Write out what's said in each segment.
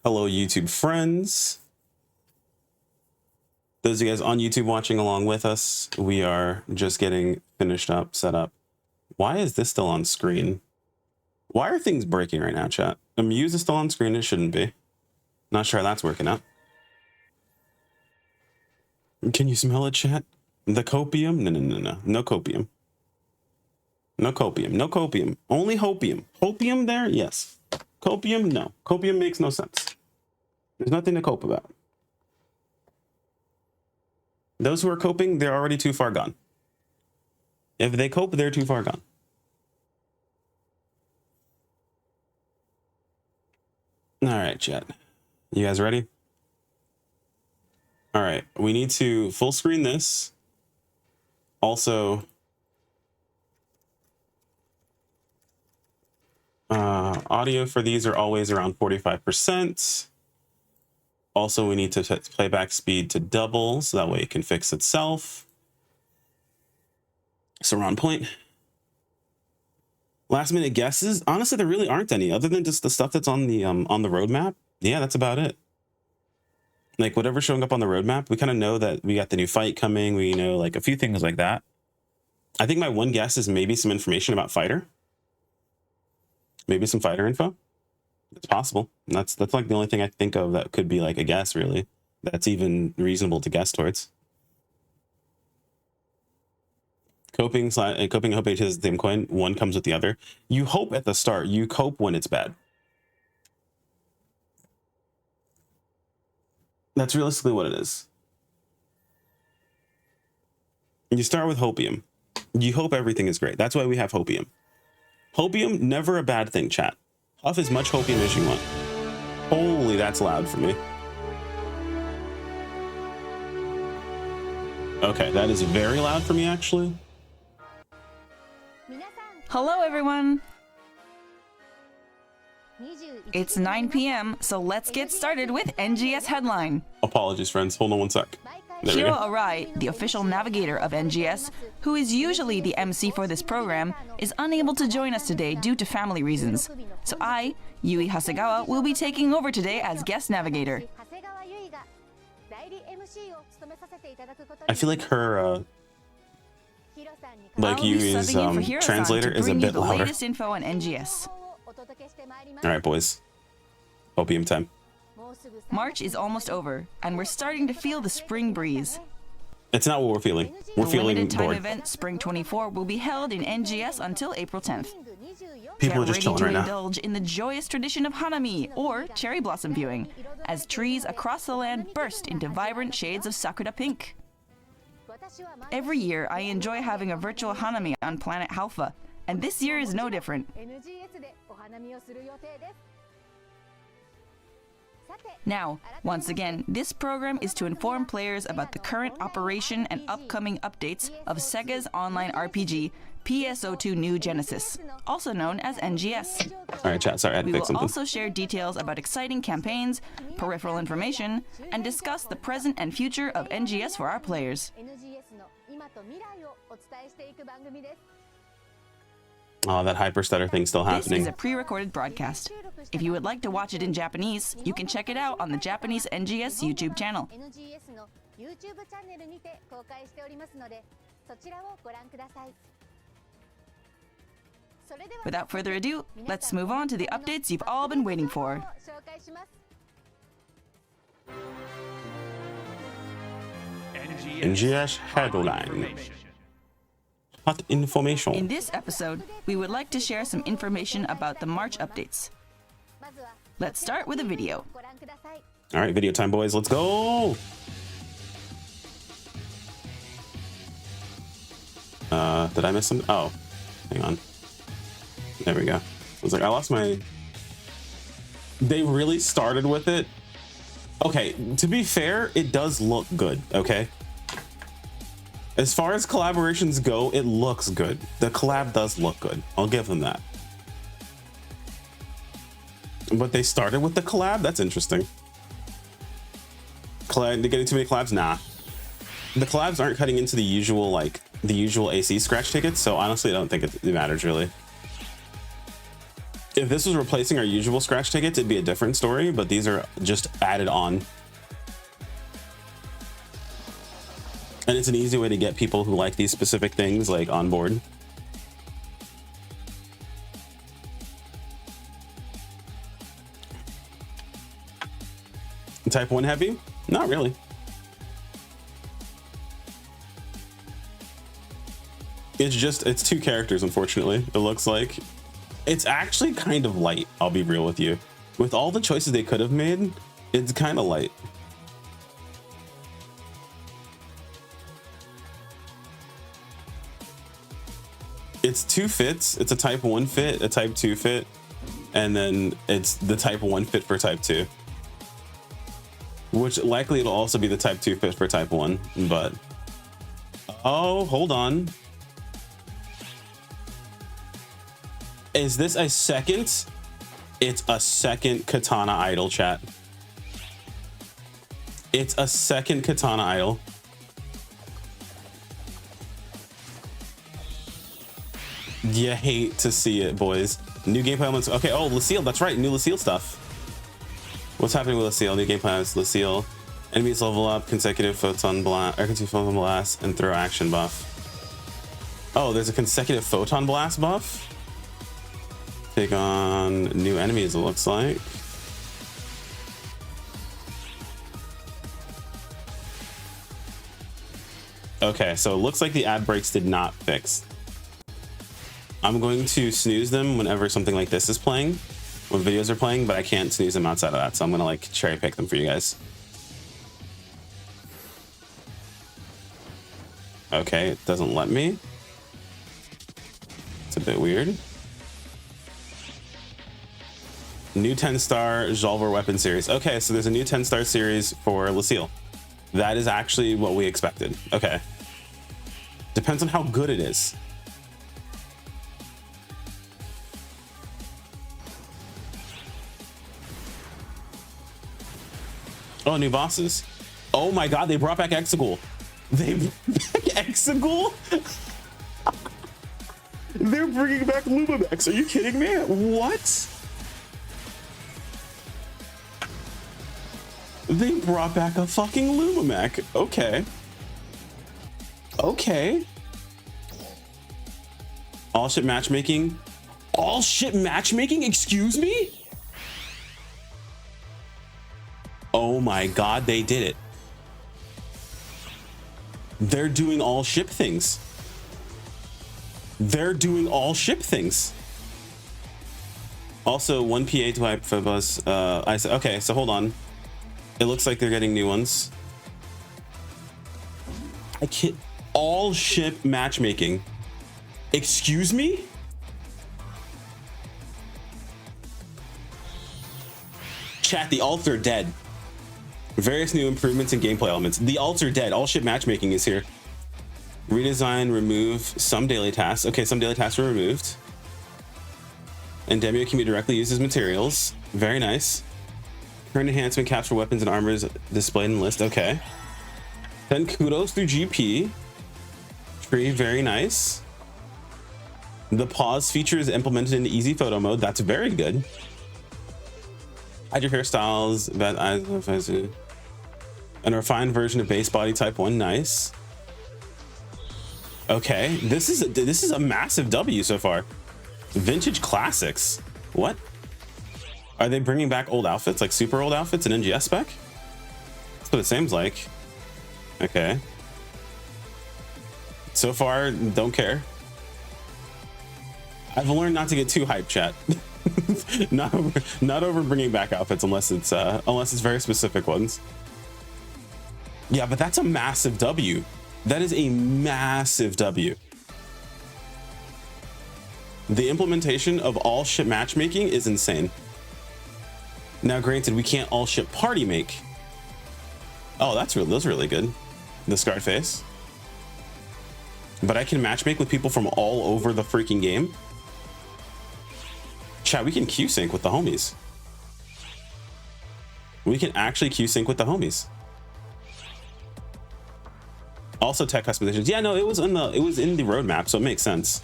Hello, YouTube friends. Those of you guys on YouTube watching along with us, we are just getting finished up, set up. Why is this still on screen? Why are things breaking right now, chat? The Muse is still on screen. It shouldn't be. Not sure how that's working out. Can you smell it, chat? The copium? No. No copium. No copium. No copium. Only hopium. Hopium there? Yes. Copium? No. Copium makes no sense. There's nothing to cope about. Those who are coping, they're already too far gone. If they cope, they're too far gone. All right, chat. You guys ready? All right. We need to full screen this. Also, audio for these are always around 45%. Also, we need to set playback speed to double, so that way it can fix itself. So we're on point. Last minute guesses. Honestly, there really aren't any other than just the stuff that's on the roadmap. Yeah, that's about it. Like whatever's showing up on the roadmap, we kind of know that we got the new fight coming. We know like a few things like that. I think my one guess is maybe some information about Fighter. Maybe some Fighter info. It's possible. That's like the only thing I think of that could be like a guess, really. That's even reasonable to guess towards. Coping and hope is the same coin. One comes with the other. You hope at the start. You cope when it's bad. That's realistically what it is. You start with hopium. You hope everything is great. That's why we have hopium. Hopium, never a bad thing, chat. Huff as much hopium as you want. Holy, that's loud for me. Okay, that is very loud for me, actually. Hello, everyone. It's 9 p.m., so let's get started with NGS Headline. Apologies, friends. Hold on one sec. Hiro Arai, the official navigator of NGS, who is usually the MC for this program, is unable to join us today due to family reasons. So I, Yui Hasegawa, will be taking over today as guest navigator. I feel like her, like Yui's translator is a bit louder. Latest info on NGS. All right, boys. Opium time. March is almost over, and we're starting to feel the spring breeze. It's not what we're feeling. We're feeling limited time bored. event Spring 24 will be held in NGS until April 10th. People are just chilling right now. Indulge in the joyous tradition of Hanami, or cherry blossom viewing, as trees across the land burst into vibrant shades of sakura pink. Every year, I enjoy having a virtual Hanami on planet Halpha, and this year is no different. Now, once again, this program is to inform players about the current operation and upcoming updates of SEGA's online RPG, PSO2 New Genesis, also known as NGS. Alright, chat, sorry, I had to We fix will something. also share details about exciting campaigns, peripheral information, and discuss the present and future of NGS for our players. Oh, that hyperstutter thing's still happening. This is a pre-recorded broadcast. If you would like to watch it in Japanese, you can check it out on the Japanese NGS YouTube channel. Without further ado, let's move on to the updates you've all been waiting for. NGS headline. Hot information. In this episode, we would like to share some information about the March updates. Let's start with a video. All right, video time, boys. Let's go. Did I miss some? Oh, hang on. There we go. I was like, I lost my... They really started with it. Okay, to be fair, it does look good, okay? As far as collaborations go, it looks good. The collab does look good. I'll give them that. But they started with the collab? That's interesting. Getting too many collabs? Nah. The collabs aren't cutting into the usual AC scratch tickets, so honestly, I don't think it matters really. If this was replacing our usual scratch tickets, it'd be a different story, but these are just added on. And it's an easy way to get people who like these specific things like on board. Type 1 heavy? Not really. It's 2 characters, unfortunately. It looks like it's actually kind of light. I'll be real with you. With all the choices they could have made, it's kind of light. It's 2 fits. It's a type 1 fit, a type 2 fit, and then it's the type 1 fit for type 2. Which likely it'll also be the type 2 fit for type 1, but oh, hold on. Is this a second? It's a second Katana idol, chat. It's a second Katana idol. You hate to see it, boys. New gameplay elements. Okay, oh, Lucille, that's right, new Lucille stuff. What's happening with Lucille? New gameplay is Lucille. Enemies level up, consecutive photon blast, or consecutive photon blast, and throw action buff. Oh, there's a consecutive photon blast buff. Take on new enemies, it looks like. Okay, so it looks like the ad breaks did not fix. I'm going to snooze them whenever something like this is playing, when videos are playing, but I can't snooze them outside of that, so I'm gonna like cherry pick them for you guys. Okay, it doesn't let me. It's a bit weird. New 10-star Xover weapon series. Okay, so there's a new 10-star series for Lucille. That is actually what we expected. Okay. Depends on how good it is. Oh, new bosses. Oh my god, they brought back Exegol. They brought back Exegol? They're bringing back Lumamex. Are you kidding me? What? They brought back a fucking Lumamech. Okay. Okay. All ship matchmaking. All ship matchmaking? Excuse me? Oh my god, they did it. They're doing all ship things. They're doing all ship things. Also, 1 PA to hype for bus. I said, okay, so hold on. It looks like they're getting new ones. I can't. All ship matchmaking. Excuse me? Chat, the alts are dead. Various new improvements and gameplay elements. The alts are dead. All ship matchmaking is here. Redesign, remove some daily tasks. Okay, some daily tasks were removed. And Demio can be directly used as materials. Very nice. Current enhancement, capture weapons and armors displayed in list. Okay. Then kudos through GP. Tree, very nice. The pause feature is implemented in easy photo mode. That's very good. Hide your hairstyles, bad eyes, and a refined version of base body type 1. Nice. Okay, this is a massive W so far. Vintage classics. What? Are they bringing back old outfits, like super old outfits in NGS spec? That's what it seems like. Okay. So far, don't care. I've learned not to get too hyped, chat. not over bringing back outfits unless it's very specific ones. Yeah, but that's a massive W. That is a massive W. The implementation of all ship matchmaking is insane. Now, granted, we can't all ship party make. Oh, that's really good. The scarred face. But I can matchmake with people from all over the freaking game. Chat, we can Q-sync with the homies. We can actually Q-sync with the homies. Also tech customizations. Yeah, no, it was in the roadmap, so it makes sense.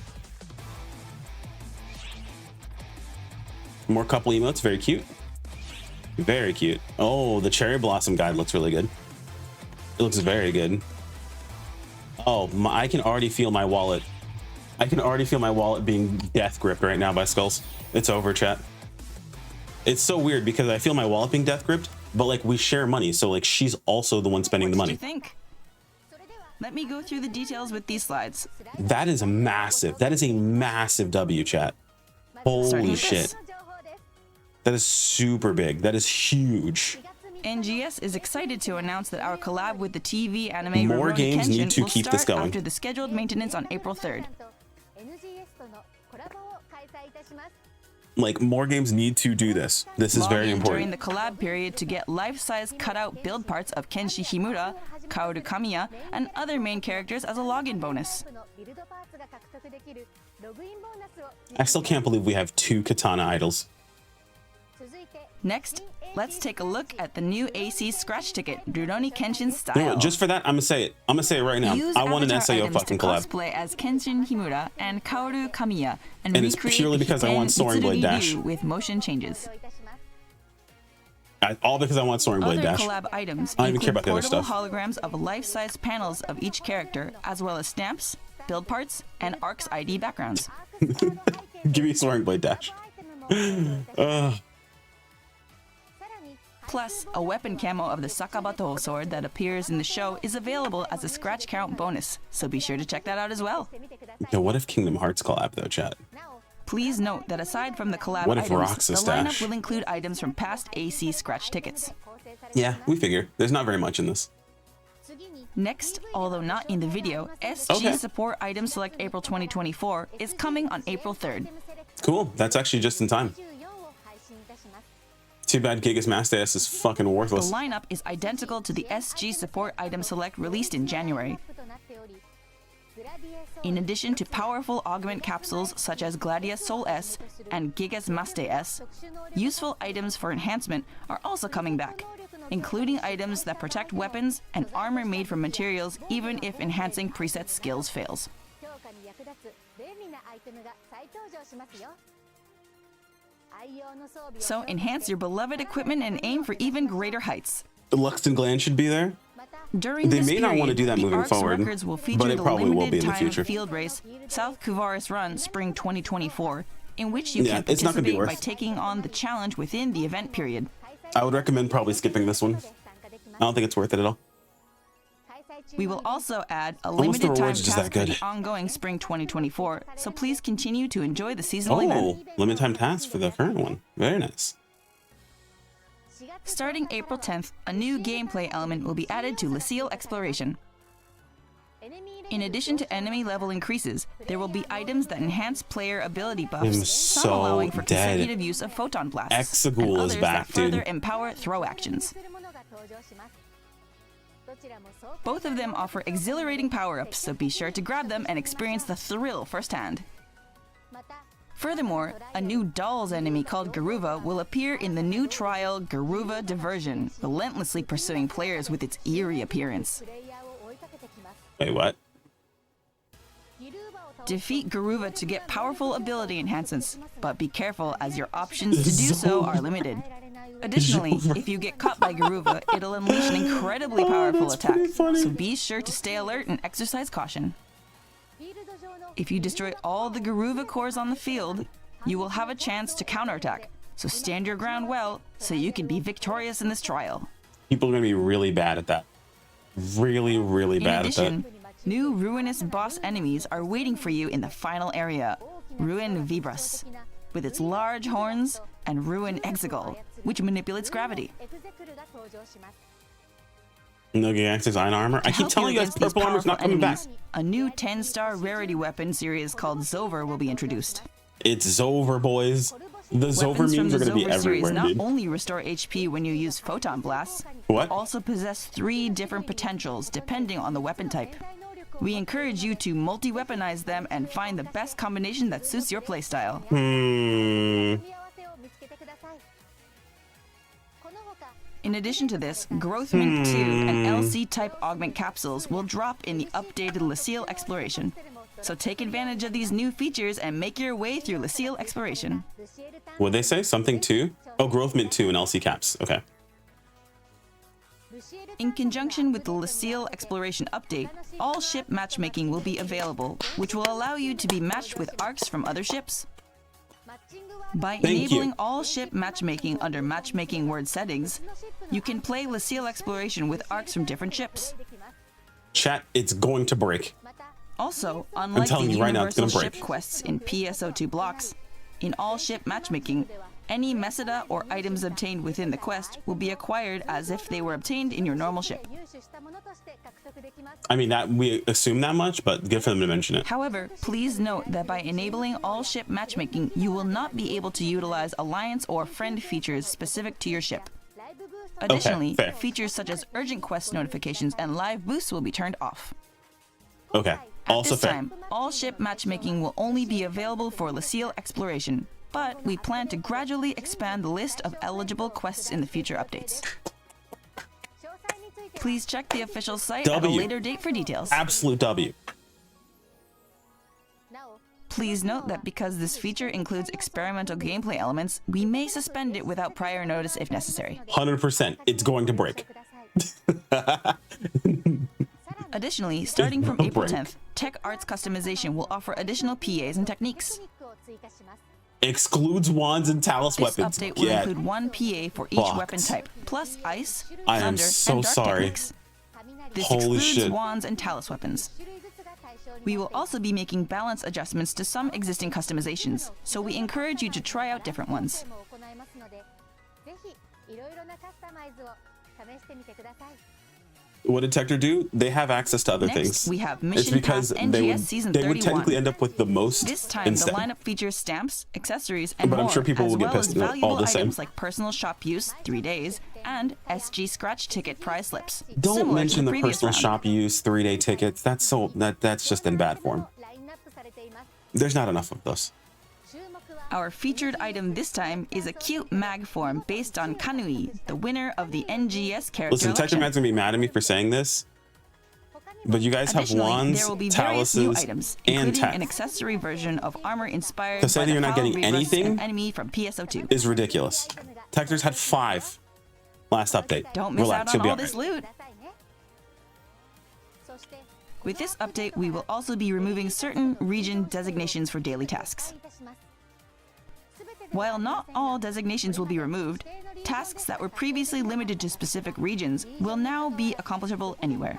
More couple emotes, very cute. Very cute. Oh, the cherry blossom guide looks really good. It looks very good. Oh, I can already feel my wallet. I can already feel my wallet being death gripped right now by Skulls. It's over, chat. It's so weird because I feel my wallet being death gripped, but like we share money, so like she's also the one spending the money. What did you think? Let me go through the details with these slides. That is massive. That is a massive W, chat. Holy shit. That is super big. That is huge. NGS is excited to announce that our collab with the TV anime More Rurouni games Kenshin need to will keep start this going. after the scheduled maintenance on April 3rd. Like, more games need to do this. This is very Log in important. during the collab period to get life-size cutout build parts of Kenshi Himura, Kaoru Kamiya, and other main characters as a login bonus. I still can't believe we have 2 katana idols. Next, let's take a look at the new AC scratch ticket, Rurouni Kenshin style. You know what, just for that, I'm gonna say it. I'm gonna say it right now. Use I want an avatar SAO items fucking to collab. cosplay as Kenshin Himura and Kaoru Kamiya, and And it's recreate purely because I want Hiten Soaring Blade Mitsurugi Dash. with motion changes. All because I want Soaring Blade Other Dash. collab items I don't even care include about the other portable stuff. holograms of life-size panels of each character, as well as stamps, build parts, and ARC's ID backgrounds. Give me Soaring Blade Dash. Plus, a weapon camo of the Sakabato sword that appears in the show is available as a scratch count bonus, so be sure to check that out as well. Yo, what if Kingdom Hearts collab though, chat? Please note that aside from the collab What if items, Roxas the lineup Dash? will include items from past AC scratch tickets. Yeah, we figure. There's not very much in this. Next, although not in the video, SG Okay. support item select April 2024 is coming on April 3rd. Cool. That's actually just in time. Too bad Gigas Master S is fucking The worthless. lineup is identical to the SG support item select released in January. In addition to powerful augment capsules such as Gladius Soul S and Gigas Master S, useful items for enhancement are also coming back, including items that protect weapons and armor made from materials even if enhancing preset skills fails. So enhance your beloved equipment and aim for even greater heights. Luxton Gland should be there. During They this may not want to period, do that the moving ARC's forward, records will feature but it the probably will limited be in the time future. field race South Kuvaris Run Spring 2024, in which you Yeah, can it's not gonna be participate by worth. taking on the challenge within the event period. I would recommend probably skipping this one. I don't think it's worth it at all. We will also add a Almost the limited time rewards just task that for the good. ongoing Spring 2024, so please continue to enjoy the seasonal Oh, event. limited time task for the current one. Very nice. Starting April 10th, a new gameplay element will be added to Lucille Exploration. In addition to enemy level increases, there will be items that enhance player ability I'm buffs, some so allowing for dead. consecutive use of photon blasts, Exegol and is others back, that further dude. empower throw actions. Both of them offer exhilarating power-ups, so be sure to grab them and experience the thrill firsthand. Furthermore, a new Dolls enemy called Garuva will appear in the new trial Garuva Diversion, relentlessly pursuing players with its eerie appearance. Wait, what? Defeat Garuva to get powerful ability enhancements, but be careful as your options to do so are limited. Additionally, if you get caught by Garuva, it'll unleash an incredibly powerful that's attack, pretty funny. so be sure to stay alert and exercise caution. If you destroy all the Garuva cores on the field, you will have a chance to counterattack, so stand your ground well so you can be victorious in this trial. People are going to be really bad at that. Really, really In bad at addition, that. new ruinous boss enemies are waiting for you in the final area, Ruin Vibras, with its large horns, and Ruin Exegol, which manipulates gravity. No Gigantic's iron armor. I To keep help telling you guys, against these purple armor's not powerful coming back. enemies, a new 10-star rarity weapon series called Xover will be introduced. It's Xover, boys. The Xover Weapons from memes the are going to be Xover series everywhere, not dude. only restore HP when you use photon blasts, What? but also possess 3 different potentials depending on the weapon type. We encourage you to multi-weaponize them and find the best combination that suits your playstyle. In addition to this, Growth Mint 2 and LC-type augment capsules will drop in the updated Lucille Exploration. So take advantage of these new features and make your way through Lucille Exploration. What'd they say? Something 2? Oh, Growth Mint 2 and LC Caps. Okay. In conjunction with the Lucille Exploration update, all ship matchmaking will be available, which will allow you to be matched with arcs from other ships. By enabling all ship matchmaking under matchmaking word settings, you can play Lucille Exploration with arcs from different ships. Chat, it's going to break. Also, unlike the right now, it's universal gonna ship break. quests in PSO2 blocks, in all ship matchmaking, any Meseta or items obtained within the quest will be acquired as if they were obtained in your normal ship. I mean, that we assume that much, but good for them to mention it. However, please note that by enabling all ship matchmaking, you will not be able to utilize alliance or friend features specific to your ship. Additionally, fair. features such as urgent quest notifications and live boosts will be turned off. Okay, At also this fair. time, all ship matchmaking will only be available for Lucille Exploration, but we plan to gradually expand the list of eligible quests in the future updates. Please check the official site at a W. later date for details. Absolute W. Please note that because this feature includes experimental gameplay elements, we may suspend it without prior notice if necessary. 100%. It's going to break. Additionally, starting from Don't April break. 10th, Tech Arts customization will offer additional PAs and techniques. Excludes wands and talus This weapons. update will Get include one PA for each fucked. weapon type, plus ice, I am thunder, so and dark sorry. techniques. This Holy excludes shit. wands and talus weapons. We will also be making balance adjustments to some existing customizations, so we encourage you to try out different ones. What did Tector do? They have access to other Next, things. we have It's Mission because Pass they NGS would, Season they would 31. technically end up with the most This time, instead. the lineup features stamps, accessories, and But I'm more, sure people as will get well as pissed all valuable the same. items like personal shop use, 3 days, and SG scratch ticket prize slips. Don't similar to mention the previous personal round. shop use 3-day tickets. That's just in bad form. There's not enough of those. Our featured item this time is a cute mag form based on Kanui, the winner of the NGS character Listen, Tector election. Man's gonna be mad at me for saying this, but you guys have Additionally, wands, there will be various new taluses, items, and including tech. an accessory version of armor inspired To say by that the you're not Foul getting Reverse, anything an enemy from PSO2. Is ridiculous. Tector's had 5 last update. Don't miss Relax, out you'll on be all alright. this loot. With this update, we will also be removing certain region designations for daily tasks. While not all designations will be removed, tasks that were previously limited to specific regions will now be accomplishable anywhere.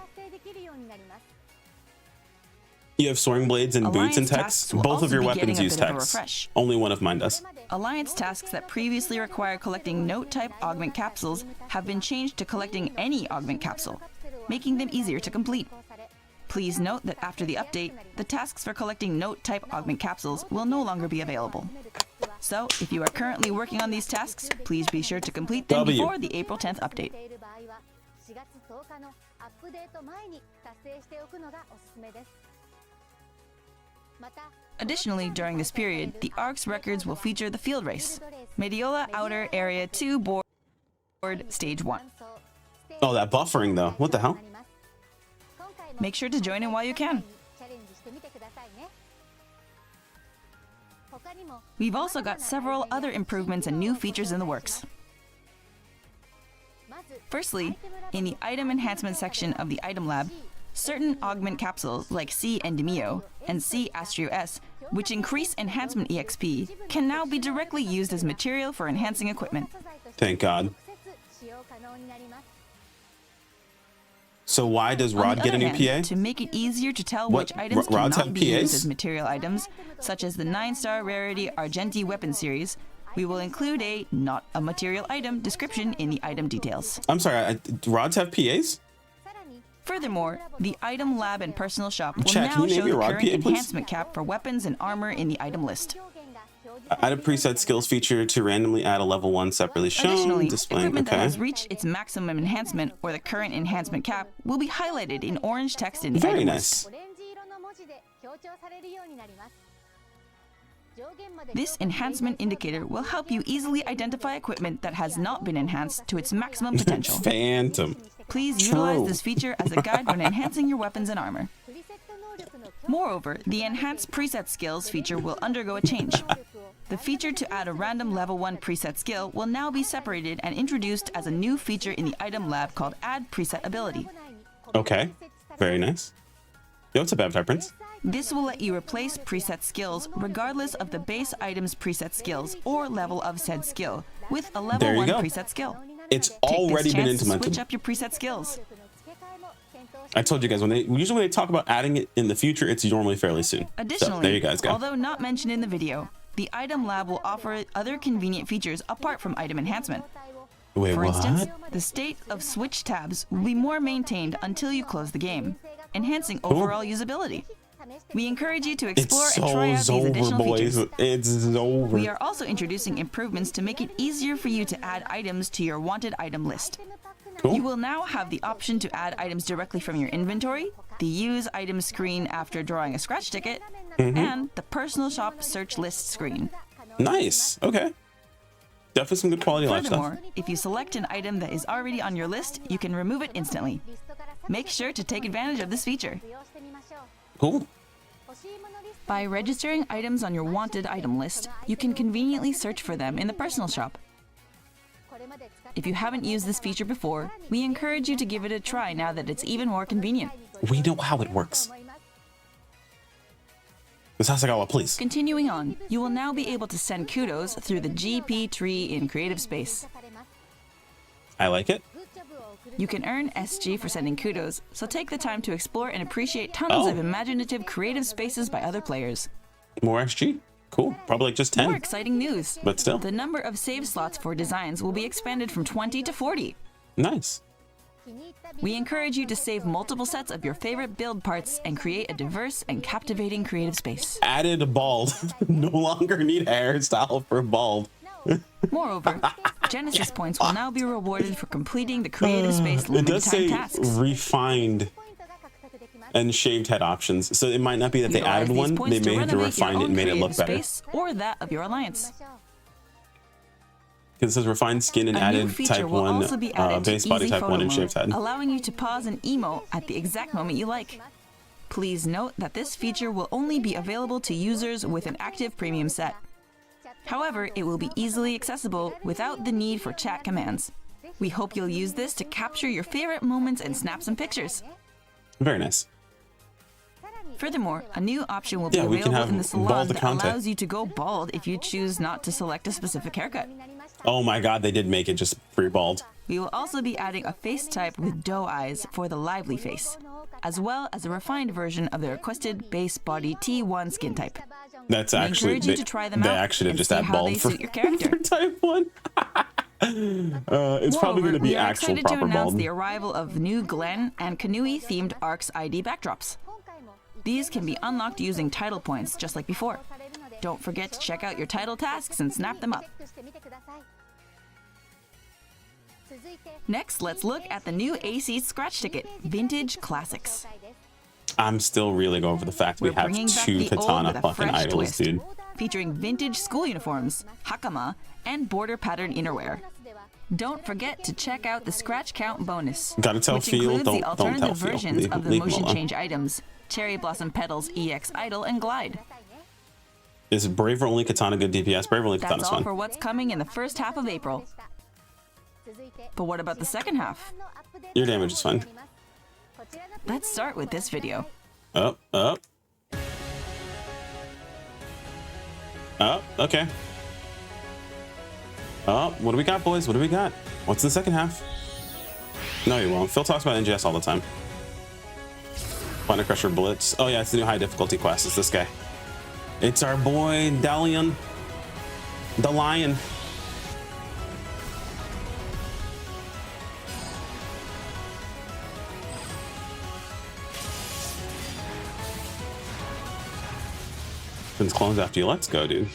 You have soaring blades and boots and Alliance techs. tasks will Both of also your be weapons getting a use bit of a techs. refresh. Only one of mine does. Alliance tasks that previously required collecting note-type augment capsules have been changed to collecting any augment capsule, making them easier to complete. Please note that after the update, the tasks for collecting note-type augment capsules will no longer be available. So, if you are currently working on these tasks, please be sure to complete them W. before the April 10th update. Additionally, during this period, the ARC's records will feature the field race, Mediola Outer Area 2 Board Stage 1. Oh, that buffering though. What the hell? Make sure to join in while you can. We've also got several other improvements and new features in the works. Firstly, in the item enhancement section of the item lab, certain augment capsules like C Endemio and C Astrio S, which increase enhancement EXP, can now be directly used as material for enhancing equipment. Thank God. So why does On Rod the get a other new hand, PA? to make it easier to tell What? which items Rods cannot have be used PAs? as material items, such as the 9-star rarity Argenti weapon series, we will include a not a material item description in the item details. I'm sorry, Rods have PAs? Furthermore, the item lab and personal shop will Chat, can now you name show your the rod current PA, please? enhancement cap for weapons and armor in the item list. Add a preset skills feature to randomly add a level 1 separately shown. Additionally, Displaying, equipment that okay. has reached its maximum enhancement or the current enhancement cap will be highlighted in orange text in the Very item nice. list. This enhancement indicator will help you easily identify equipment that has not been enhanced to its maximum potential. Phantom. Please True. utilize this feature as a guide when enhancing your weapons and armor. Moreover, the enhanced preset skills feature will undergo a change. The feature to add a random level 1 preset skill will now be separated and introduced as a new feature in the item lab called Add Preset Ability. Okay, very nice. Yo, what's up, Avatar Prince? This will let you replace preset skills regardless of the base item's preset skills or level of said skill with a level 1 preset skill. It's Take already this been chance to implemented. switch up your preset skills. I told you guys, when they talk about adding it in the future, it's normally fairly soon. Additionally, so, there you guys go. Although not mentioned in the video, the item lab will offer other convenient features apart from item enhancement. Wait, For what? instance, the state of switch tabs will be more maintained until you close the game, enhancing overall usability. We encourage you to explore It's and try out these Xover, additional boys. features. It's Xover. We are also introducing improvements to make it easier for you to add items to your wanted item list. Cool. You will now have the option to add items directly from your inventory, the use item screen after drawing a scratch ticket, and the personal shop search list screen. Nice. Okay. Definitely some good quality life stuff. Furthermore, if you select an item that is already on your list, you can remove it instantly. Make sure to take advantage of this feature. Cool. By registering items on your wanted item list, you can conveniently search for them in the personal shop. If you haven't used this feature before, we encourage you to give it a try now that it's even more convenient. We know how it works. Ms. Hasegawa, please. Continuing on, you will now be able to send kudos through the GP tree in Creative Space. I like it. You can earn SG for sending kudos, so take the time to explore and appreciate tons of imaginative creative spaces by other players. More XG? Cool. Probably like just 10. More exciting news. But still. The number of save slots for designs will be expanded from 20 to 40. Nice. We encourage you to save multiple sets of your favorite build parts and create a diverse and captivating creative space. Added a bald. No longer need a hairstyle for bald. Moreover, Genesis points will now be rewarded for completing the creative space It limited does time say tasks. refined and shaved head options. So it might not be that they Utilize added these one. points They may have to renovate your refine it own and made it creative look better. space or that of your alliance. Because it says refined skin and A new added feature type will 1, also be added base to body Easy type Photo 1 and mode, shaved head. allowing you to pause an emo at the exact moment you like. Please note that this feature will only be available to users with an active premium set. However, it will be easily accessible without the need for chat commands. We hope you'll use this to capture your favorite moments and snap some pictures. Very nice. Furthermore, a new option will be Yeah, we can available have in the salon bald that account. allows you to go bald if you choose not to select a specific haircut. Oh my god, they did make it just free bald. We will also be adding a face type with doe eyes for the lively face, as well as a refined version of the requested base body T1 skin type. That's We actually encourage you to try them they out actually and just see add how they bald for, suit your character. for type 1. It's probably going to be we are actual excited to proper announce bald. the arrival of new Glen and Kanui themed Arcs ID backdrops. These can be unlocked using title points, just like before. Don't forget to check out your title tasks and snap them up. Next, let's look at the new AC Scratch Ticket, Vintage Classics. I'm still really going for the fact we We're have bringing back 2 the old katana with a fucking fresh idols, twist, dude. featuring vintage school uniforms, hakama, and border pattern innerwear. Don't forget to check out the scratch count bonus, Gotta tell which Phil, includes the don't alternative tell Phil. versions of the Leave him motion alone. change items, Cherry Blossom Petals EX Idol and Glide. Is Braver Only Katana good DPS? Braver Only That's Katana's all fun. for what's coming in the first half of April. But what about the second half? Your damage is fine. Let's start with this video. Up, up. Up, okay. Oh, what do we got, boys? What do we got? What's the second half? No, you won't. Phil talks about NGS all the time. Planet Crusher Blitz. Oh yeah, it's the new high difficulty quest. It's this guy. It's our boy Dalian, the lion. Since clones after you, let's go, dude.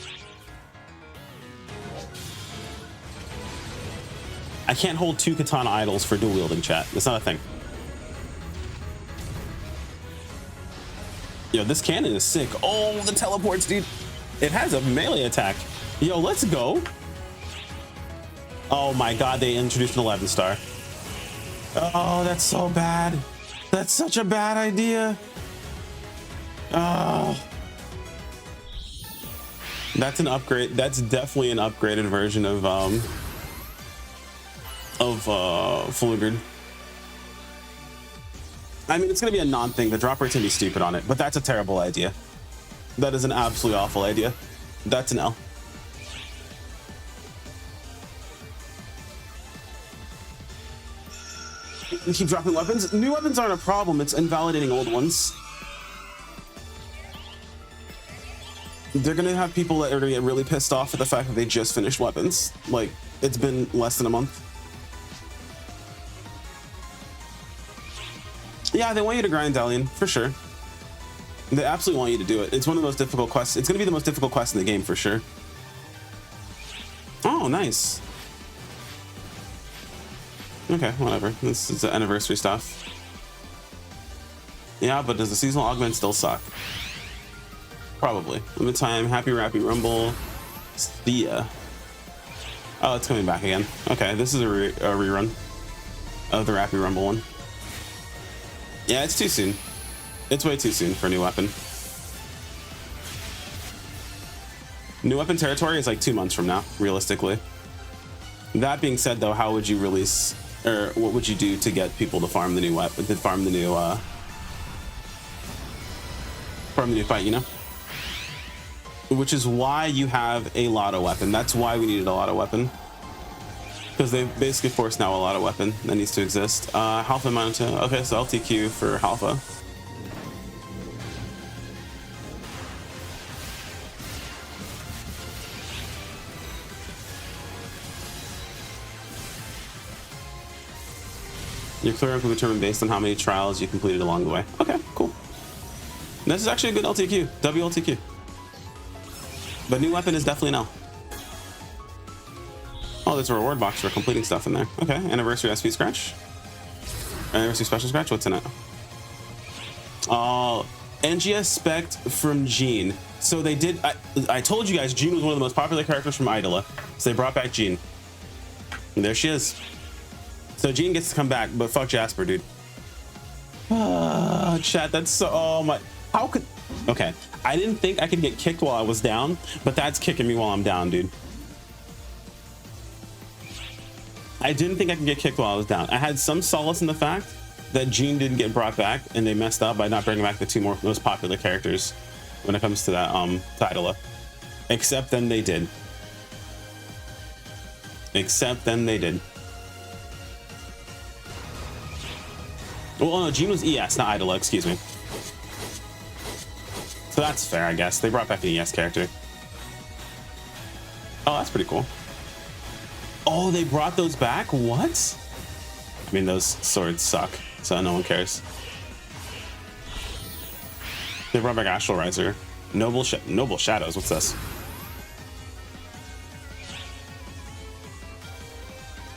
I can't hold 2 katana idols for dual wielding, chat. That's not a thing. Yo, this cannon is sick. Oh, the teleports, dude. It has a melee attack. Yo, let's go. Oh my god, they introduced an 11 star. Oh, that's so bad. That's such a bad idea. Ah. That's an upgrade. That's definitely an upgraded version of Fulgrid. I mean, it's gonna be a non-thing. The drop rate's gonna be stupid on it, but that's a terrible idea. That is an absolutely awful idea. That's an L. You keep dropping weapons. New weapons aren't a problem. It's invalidating old ones. They're gonna have people that are gonna get really pissed off at the fact that they just finished weapons. Like, it's been less than a month. Yeah, they want you to grind Dalian, for sure. They absolutely want you to do it. It's one of the most difficult quests. It's gonna be the most difficult quest in the game, for sure. Oh, nice. Okay, whatever. This is the anniversary stuff. Yeah, but does the seasonal augment still suck? Probably. Limit time, Happy Rappy Rumble, Thea. Oh, it's coming back again. Okay, this is a rerun of the Rappy Rumble one. Yeah, it's too soon. It's way too soon for a new weapon. New weapon territory is like 2 months from now, realistically. That being said, though, how would you release, or what would you do to get people to farm the new weapon, to farm the new fight, you know? Which is why you have a Lotto weapon. That's why we needed a Lotto weapon. Because they basically forced now a Lotto weapon that needs to exist. Halfa Mountain. Okay, so LTQ for Halfa. Your clear rank will be determined based on how many trials you completed along the way. Okay, cool. This is actually a good LTQ. WLTQ. But new weapon is definitely an L. Oh, there's a reward box for completing stuff in there. Okay, anniversary SP scratch. Anniversary special scratch, what's in it? Oh, NGS spec from Jean. So they did, I told you guys Jean was one of the most popular characters from Idola. So they brought back Jean. And there she is. So Jean gets to come back, but fuck Jasper, dude. Chat, that's so, oh my, how could, okay. I didn't think I could get kicked while I was down, but that's kicking me while I'm down, dude. I didn't think I could get kicked while I was down. I had some solace in the fact that Jean didn't get brought back and they messed up by not bringing back the two most popular characters when it comes to that Idola. Except then they did. Except then they did. Well, no, Jean was ES, not Idola, excuse me. So that's fair, I guess. They brought back an ES character. Oh, that's pretty cool. Oh, they brought those back? What? I mean, those swords suck, so no one cares. They brought back Astral Riser. Noble Shadows, what's this?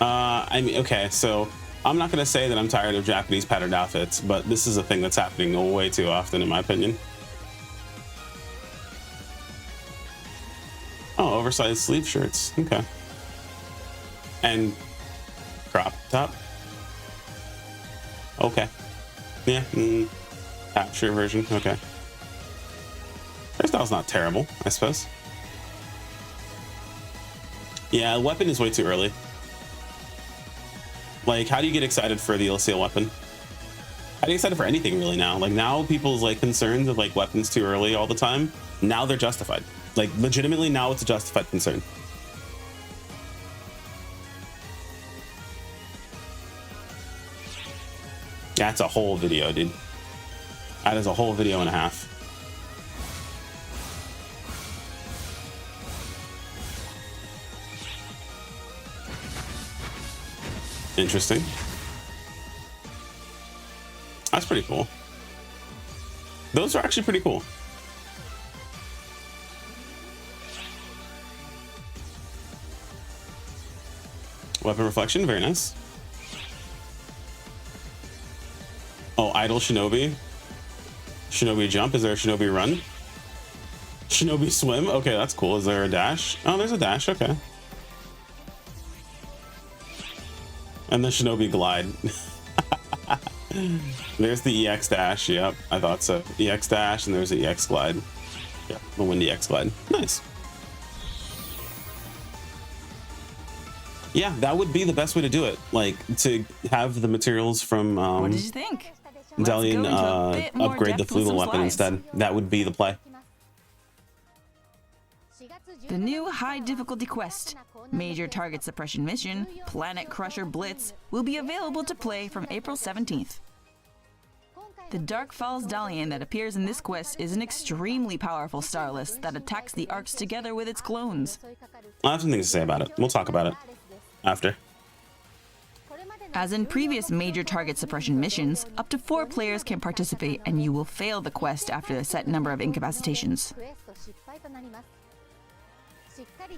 I mean, okay, so I'm not gonna say that I'm tired of Japanese patterned outfits, but this is a thing that's happening way too often, in my opinion. Oh, oversized sleeve shirts. Okay. And crop top. Okay. Yeah. Capture version. Okay. Hairstyle's not terrible, I suppose. Yeah, weapon is way too early. Like, how do you get excited for the LCL weapon? How do you get excited for anything really now? Like, now people's like concerns of like weapons too early all the time, now they're justified. Like, legitimately, now it's a justified concern. That's a whole video, dude. That is a whole video and a half. Interesting. That's pretty cool. Those are actually pretty cool. Weapon reflection, very nice. Oh, idle Shinobi. Shinobi jump. Is there a Shinobi run? Shinobi swim. Okay, that's cool. Is there a dash? Oh, there's a dash. Okay. And the Shinobi glide. There's the EX dash. Yep, I thought so. EX dash, and there's the EX glide. Yep, the windy EX glide. Nice. Yeah, that would be the best way to do it. Like to have the materials from What did you think? Delian Let's go into a bit more upgrade the depth with Flugel some weapon slides. instead. That would be the play. The new high difficulty quest, Major Target Suppression Mission, Planet Crusher Blitz, will be available to play from April 17th. The Dark Falls Dalian that appears in this quest is an extremely powerful starless that attacks the arcs together with its clones. I have some things to say about it. We'll talk about it after. As in previous Major Target Suppression missions, up to 4 players can participate and you will fail the quest after a set number of incapacitations.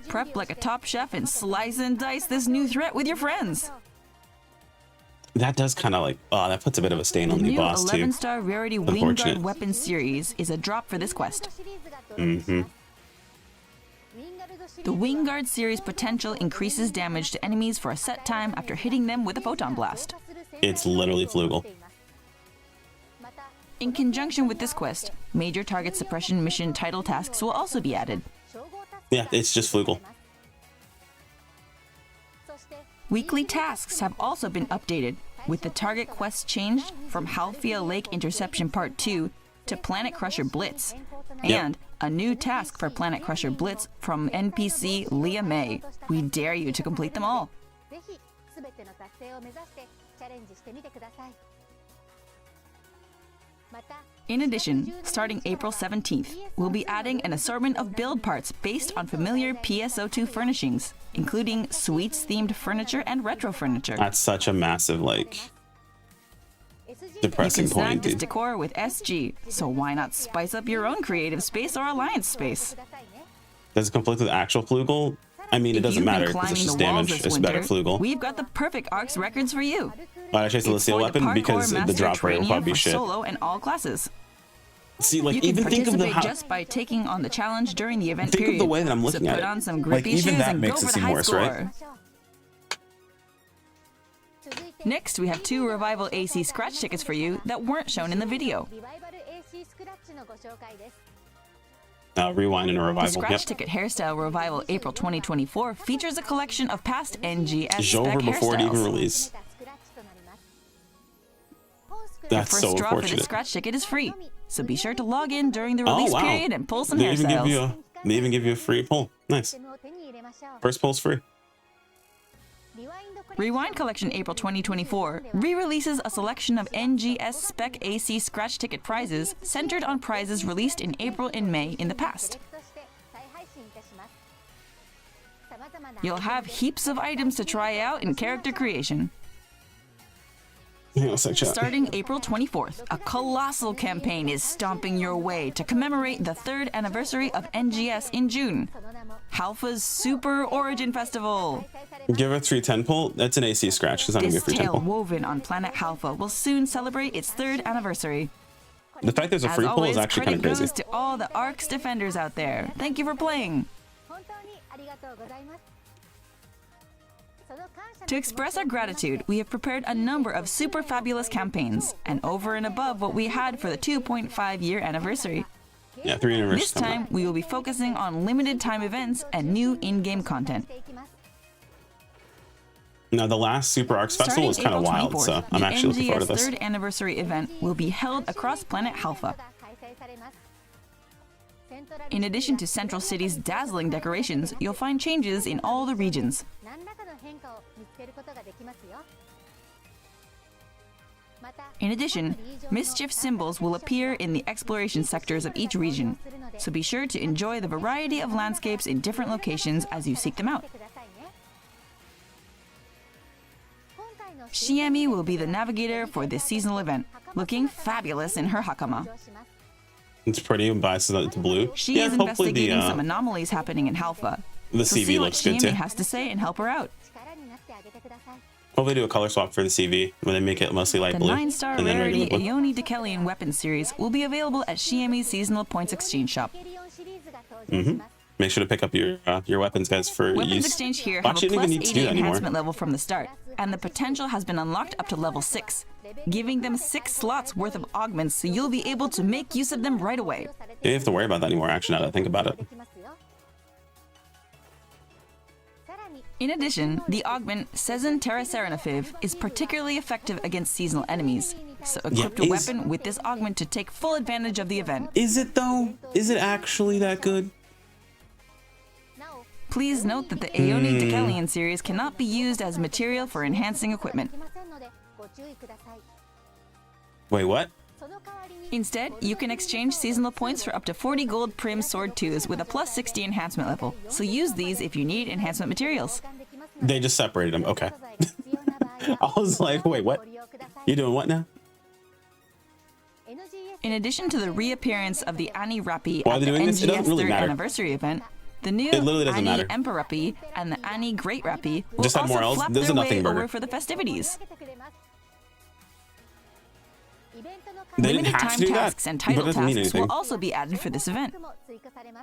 Prep like a top chef and slice and dice this new threat with your friends. That does kind of like, oh, that puts a bit of a stain The on the new boss too. 11-star rarity Unfortunate. Wingguard weapon series is a drop for this quest. Mm-hmm. The Wingguard series potential increases damage to enemies for a set time after hitting them with a photon blast. It's literally Flugel. In conjunction with this quest, Major Target Suppression mission title tasks will also be added. Yeah, it's just Flugel. Weekly tasks have also been updated, with the target quest changed from Halfia Lake Interception Part 2 to Planet Crusher Blitz, and a new task for Planet Crusher Blitz from NPC Leah May. We dare you to complete them all. In addition, starting April 17th, we'll be adding an assortment of build parts based on familiar PSO2 furnishings, including Sweets-themed furniture and retro furniture. That's such a massive, like, You depressing can snag point, this dude. decor with SG, so why not spice up your own creative space or alliance space? Does it conflict with actual Flugel? I mean, it If doesn't you've been matter because it's climbing just the walls damage. this It's better winter, Flugel. We've got the perfect ARCS records for you. Why I chase the It's Lucille for weapon? parkour Because the master drop rate will training probably be for shit. solo and all classes. See, like, You can even think of the participate just by taking on the challenge during the event Think of period. the way that I'm looking so at put it. on some Like, grippy even shoes that and makes go it for the seem high worse, score. right? Next, we have 2 Revival AC scratch tickets for you that weren't shown in the video. Rewind and a The revival. Scratch Yep. Ticket Hairstyle Revival April 2024 features a collection of past NGS spec Xover before it even hairstyles. released. Your That's first so draw for this unfortunate. scratch ticket is free, so be sure to log in during the Oh, release wow. period and pull some They even hairstyles. give you a free pull. Nice. First pull's free. Rewind Collection April 2024 re-releases a selection of NGS Spec AC scratch ticket prizes centered on prizes released in April and May in the past. You'll have heaps of items to try out in character creation. Hang on a sec, chat. Starting April 24th, a colossal campaign is stomping your way to commemorate the 3rd anniversary of NGS in June. Halfa's Super Origin Festival. Give her a 310 pull. That's an AC scratch. It's not gonna be a This free 10 tale pull. woven on Planet Halfa will soon celebrate its 3rd anniversary. The fact there's a As free pull always, is actually kind credit of crazy. goes to all the ARCS defenders out there. Thank you for playing. To express our gratitude, we have prepared a number of super fabulous campaigns, and over and above what we had for the 2.5-year anniversary. Yeah, 3 anniversary. This time, we will be focusing on limited time events and new in-game content. Now, the last Super Arcs Festival was kind of April wild, 24th, so I'm the actually looking forward to NGS this. 3rd anniversary event will be held across Planet Halfa. In addition to Central City's dazzling decorations, you'll find changes in all the regions. In addition, mischief symbols will appear in the exploration sectors of each region, so be sure to enjoy the variety of landscapes in different locations as you seek them out. Shiemi will be the navigator for this seasonal event, looking fabulous in her hakama. It's pretty and biased to blue. She Yeah, is hopefully investigating some anomalies happening in Halfa. the So CV see what looks good Shiemi too. has to say and help her out. Hopefully do a color swap for the CV when they make it mostly light The blue. 9-star and then rarity regular blue. Aeoni Dekelian weapon series will be available at Shiemi's seasonal points exchange shop. Make sure to pick up your weapons, guys, for Weapons use. exchange here Well, have a actually, you don't plus even need to 80 do that anymore. enhancement level from the start, and the potential has been unlocked up to level 6. giving them 6 slots worth of augments so you'll be able to make use of them right away. You don't have to worry about that anymore, actually, now that I think about it. In addition, the augment Sezen Terraceranafiv is particularly effective against seasonal enemies, so equip a weapon with this augment to take full advantage of the event. Is it though? Is it actually that good? Please note that the Aeoni Decalion series cannot be used as material for enhancing equipment. Wait, what? Instead, you can exchange seasonal points for up to 40 gold Prim Sword 2s with a plus 60 enhancement level, so use these if you need enhancement materials. They just separated them, okay. I was like, wait, what? You doing what now? In addition to the reappearance of the Ani Rappi Why are at they the doing this? It NGS doesn't really 3rd matter. anniversary event, the new It literally doesn't Ani matter. Emperor Rappi and the Ani Great Rappi will Just add also more Ls. flap There's their a nothing way burger. over for the festivities. They didn't Limited have time to do that, tasks and but title it doesn't mean tasks anything. will also be added for this event.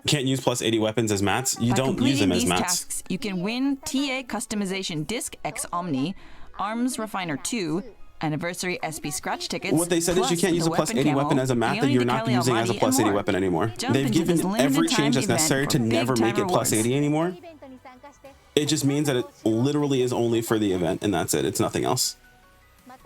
Can't use plus 80 weapons as mats. You By don't use completing them as these mats. tasks, you can win TA Customization Disc X Omni, Arms Refiner 2, Anniversary SB Scratch tickets. What they said is you plus can't use the a plus 80 weapon camo, as a mat that Aeoni you're not Decalion using as a Almighty, plus and 80 more. weapon anymore. Jump They've into given this limited every time change that's event necessary for to never big make time it plus rewards. 80 anymore. It just means that it literally is only for the event, and that's it. It's nothing else.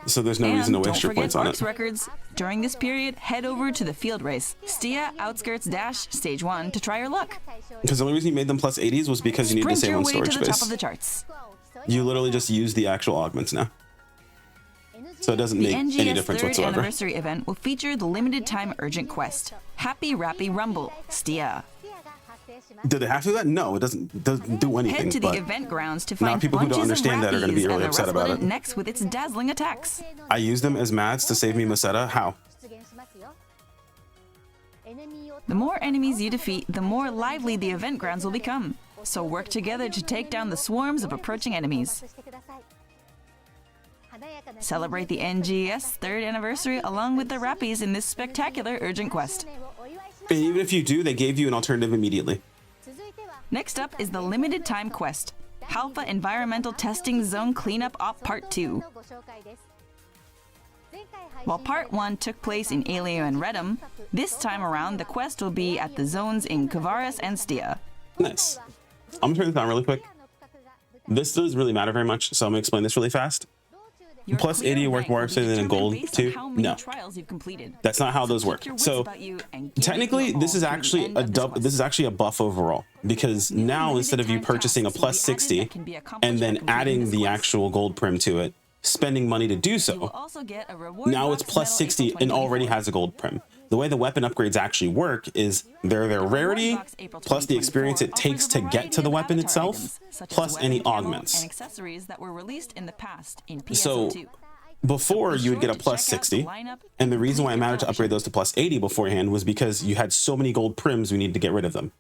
So there's no reason to And waste don't your points forget on Arcs it. records. During this period, head over to the field race, Stia Outskirts Dash Stage 1 to try your luck. Because the only reason you made them plus 80s was because you need to Sprint save your on way storage to the top space. of the charts. You literally just use the actual augments now. So it doesn't The make any NGS difference 3rd whatsoever. anniversary event will feature the limited time urgent quest, Happy Rappy Rumble, Stia. Do they have to do that? No, it doesn't do anything. Head to the but event grounds to now find people who don't bunches of understand that are gonna be Rappies really and the upset about Resplendent it. next with its dazzling attacks. I use them as mats to save me Musetta. How? The more enemies you defeat, the more lively the event grounds will become. So work together to take down the swarms of approaching enemies. Celebrate the NGS 3rd anniversary along with the Rappies in this spectacular urgent quest. And even if you do, they gave you an alternative immediately. Next up is the limited time quest, Halfa Environmental Testing Zone Cleanup Op Part 2. While Part 1 took place in Aleo and Redum, this time around the quest will be at the zones in Kavaris and Stia. Nice. I'm gonna turn this down really quick. This doesn't really matter very much, so I'm gonna explain this really fast. Your Plus clear 80 worth rank more will be than in determined gold, based too? on how many No. trials you've completed. That's not how those work. Keep your wits So about you and give it technically, your this all is through the actually end a of this dub. quest. This is actually a buff overall because now instead of you limited time purchasing a tasks plus will be added 60 that can be accomplished and by then completing adding this the quest. actual gold prim to it, spending money to do You will so, also get a reward now it's box plus medal 60 April and already 2024. has a gold prim. The way the weapon upgrades actually work is they're their rarity box April plus the 2024 experience it offers takes a to get variety to the of weapon avatar itself, items, such as plus weapon any camo augments. and accessories that were released in the past in So PSO2. before Be you would sure get a to plus check out the 60, lineup and the and reason complete why I your managed to upgrade collection. those to plus 80 beforehand was because you had so many gold prims we needed to get rid of them.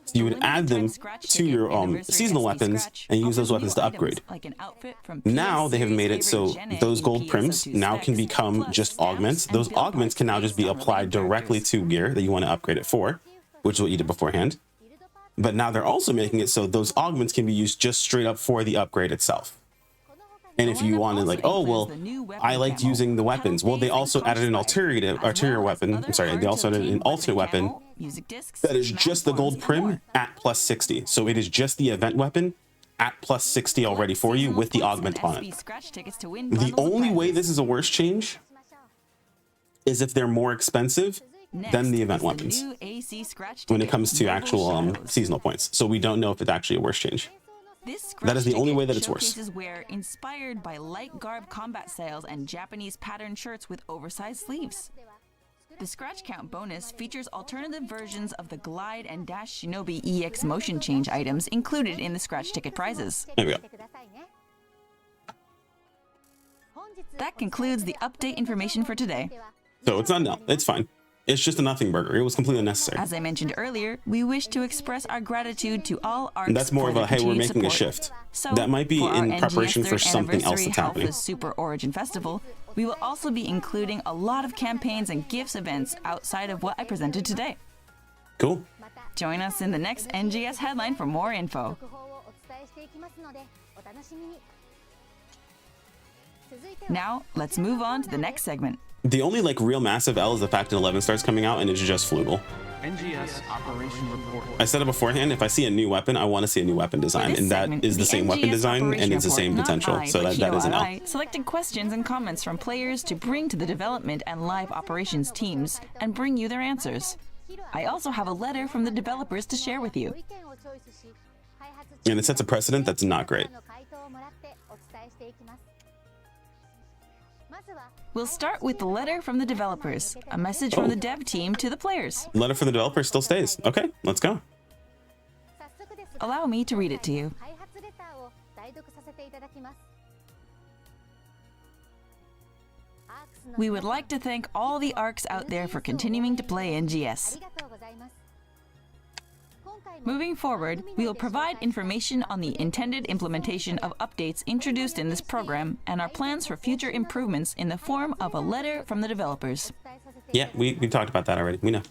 So you would Limited add time them scratch to ticket your anniversary seasonal SB weapons Scratch and use those offers weapons new to items upgrade. like an outfit from Now PS they have series made it so favorite Gen A those in gold prims PSO2 now can specs, become plus just stamps augments. and Those build augments parts can now just based be on applied related directly characters. to gear that you want to upgrade it for, which is what you did beforehand. But now they're also making it so those augments can be used just straight up for the upgrade itself. And if you wanted like, oh, well, I liked using the weapons. Well, they also added an ulterior weapon. I'm sorry, they also added an alternate weapon that is just the gold prim at plus 60. So it is just the event weapon at plus 60 already for you with the augment on it. The only way this is a worse change is if they're more expensive than the event weapons when it comes to actual seasonal points. So we don't know if it's actually a worse change. That is the only way that it's worse. Showcases wear inspired by light garb combat styles and Japanese pattern shirts with oversized sleeves. The scratch count bonus features alternative versions of the Glide and Dash Shinobi EX motion change items included in the scratch ticket prizes. There we go. That concludes the update information for today. So it's not, no, it's fine. It's just a nothing burger. It was completely unnecessary. As I mentioned earlier, we wish to express our gratitude to all arcs. And that's more for of their a, hey, we're continued making a support. shift. So, That might be for our in preparation NGS for 3rd something else anniversary that's happening. Halfa's Super Origin Festival, we will also be including a lot of campaigns and gifts events outside of what I presented today. Cool. Join us in the next NGS headline for more info. Now, let's move on to the next segment. The only like real massive L is the fact that 11 star's coming out and it's just Flugel. NGS Operation Report. I said it beforehand, if I see a new weapon, I want to see a new weapon design, and that is the same weapon design and it's the same potential, so that is an L. Selected questions and comments from players to bring to the development and live operations teams and bring you their answers. I also have a letter from the developers to share with you. And it sets a precedent that's not great. We'll start with the letter from the developers, a message from the dev team to the players. Letter from the developer still stays. Okay, let's go. Allow me to read it to you. We would like to thank all the ARCs out there for continuing to play NGS. Moving forward, we will provide information on the intended implementation of updates introduced in this program and our plans for future improvements in the form of a letter from the developers. Yeah, we talked about that already. We know.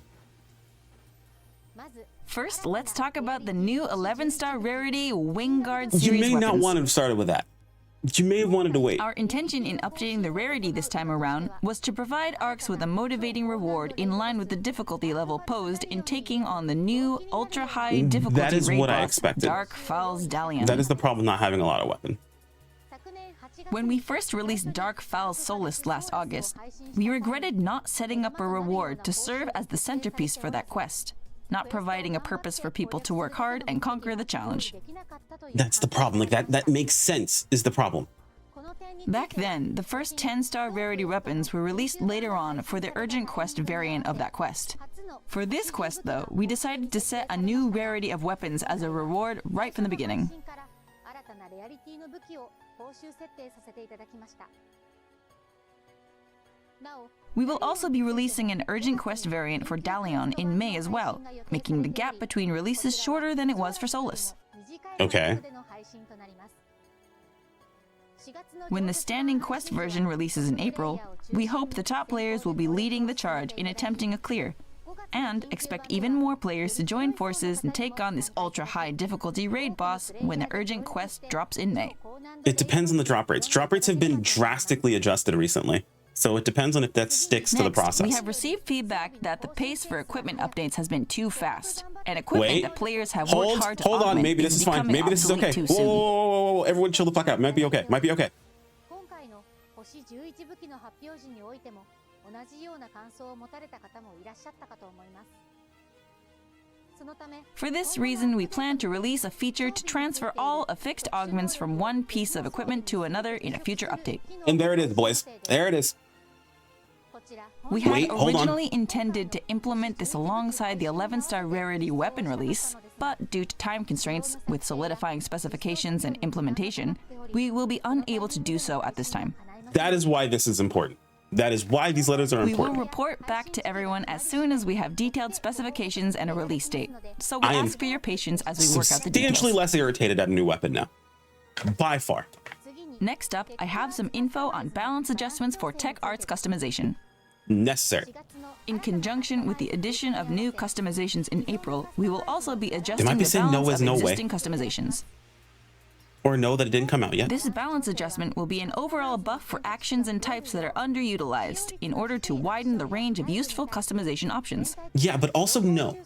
First, let's talk about the new 11-star rarity Wingguard series You may weapons. not want to have started with that. You may have wanted to wait. Our intention in updating the rarity this time around was to provide ARCs with a motivating reward in line with the difficulty level posed in taking on the new ultra-high difficulty That is raid what I boss, expected. Dark Fal's Dalian. That is the problem, not having a lot of weapon. When we first released Dark Fal's Solist last August, we regretted not setting up a reward to serve as the centerpiece for that quest, not providing a purpose for people to work hard and conquer the challenge. That's the problem. Like that makes sense is the problem. Back then, the first 10-star rarity weapons were released later on for the urgent quest variant of that quest. For this quest, though, we decided to set a new rarity of weapons as a reward right from the beginning. We will also be releasing an urgent quest variant for Dalion in May as well, making the gap between releases shorter than it was for Solus. Okay. When the standing quest version releases in April, we hope the top players will be leading the charge in attempting a clear, and expect even more players to join forces and take on this ultra-high difficulty raid boss when the urgent quest drops in May. It depends on the drop rates. Drop rates have been drastically adjusted recently, so it depends on if that sticks to the process. We have received feedback that the pace for equipment updates has been too fast, and equipment that players have worked hard to hold on, augment maybe this is fine. becoming Maybe this is okay. obsolete Whoa, too soon. whoa, whoa, everyone chill the fuck out. Might be okay. Might be okay. For this reason, we plan to release a feature to transfer all affixed augments from one piece of equipment to another in a future update. And there it is, boys. There it is. We had Wait, hold on. originally intended to implement this alongside the 11-star rarity weapon release, but due to time constraints with solidifying specifications and implementation, we will be unable to do so at this time. That is why this is important. That is why these letters are We important. will report back to everyone as soon as we have detailed specifications and a release date, so we I am ask for your patience as we work out the substantially details. less irritated at a new weapon now. By far. Next up, I have some info on balance adjustments for Tech Arts customization. Necessary. In conjunction with the addition of new customizations in April, we will also be adjusting might be the saying no balance is of no way. existing customizations. Or know that it didn't come out yet. This balance adjustment will be an overall buff for actions and types that are underutilized in order to widen the range of useful customization options. Yeah, but also no.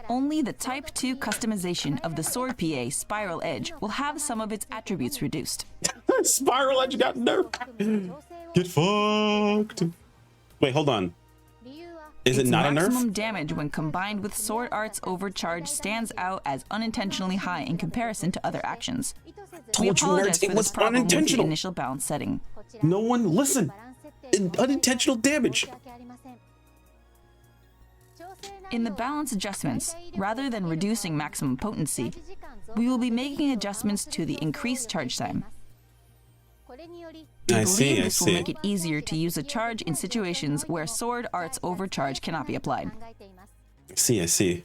Only the Type 2 customization of the Sword PA Spiral Edge will have some of its attributes reduced. Spiral Edge got nerfed. Get fucked. Wait, hold on. Is it Its not a maximum nerf? damage when combined with Sword Art's Overcharge stands out as unintentionally high in comparison to other actions. We Told you, apologize nerds, it for was this problem with the unintentional. initial balance setting. No one listen. Unintentional damage. In the balance adjustments, rather than reducing maximum potency, we will be making adjustments to the increased charge time. We I see, believe I this will see. make it easier to use a charge in situations where Sword Art's Overcharge cannot be applied. I see.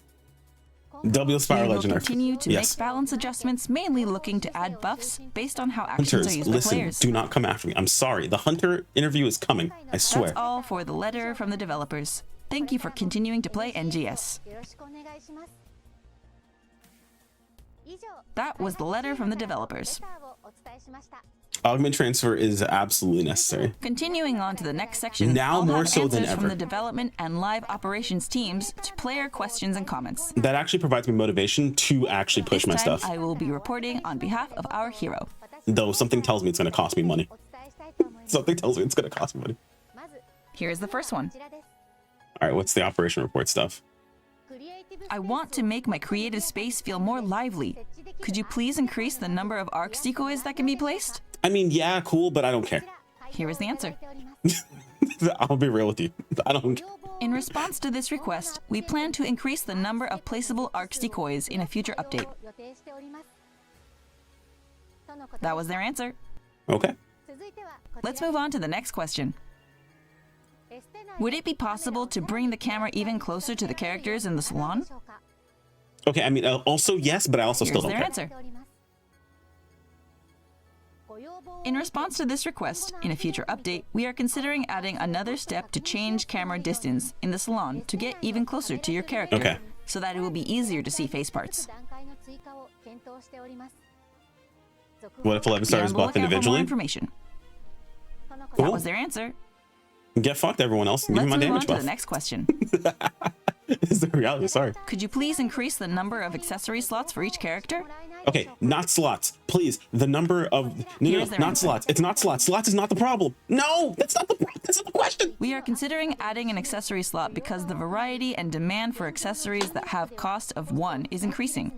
W We Spiral will Edge nerf. continue to Yes. make balance adjustments, mainly looking to add buffs based on how actions are Hunters, used by listen, players. do not come after me. I'm sorry. The Hunter interview is coming. I swear. That's all for the letter from the developers. Thank you for continuing to play NGS. That was the letter from the developers. Augment transfer is absolutely necessary. Continuing on to the next section, Now I'll more have so than answers from ever. the development and live operations teams to player questions and comments. That actually provides me motivation to actually push my This time, stuff. I will be reporting on behalf of our hero. Though something tells me it's going to cost me money. Something tells me it's going to cost me money. Here's the first one. All right, what's the operation report stuff? I want to make my creative space feel more lively. Could you please increase the number of arc decoys that can be placed? I mean, yeah, cool, but I don't care. Here is the answer. I'll be real with you. I don't care. In response to this request, we plan to increase the number of placeable arc decoys in a future update. That was their answer. Okay. Let's move on to the next question. Would it be possible to bring the camera even closer to the characters in the salon? Okay, I mean, also yes, but I also Here's still don't their care. answer. In response to this request, in a future update, we are considering adding another step to change camera distance in the salon to get even closer to your character, Okay. so that it will be easier to see face parts. What if 11 Be stars on the buff lookout for more individually? information. That Cool. was their answer. Get fucked, everyone else. Give me Let's my move on damage to the buff. next question. Is the reality? Sorry. Could you please increase the number of accessory slots for each character? Okay, not slots. Please, the number of Here's their not answer. slots. It's not slots. Slots is not the problem. No, that's not the question. We are considering adding an accessory slot because the variety and demand for accessories that have cost of 1 is increasing.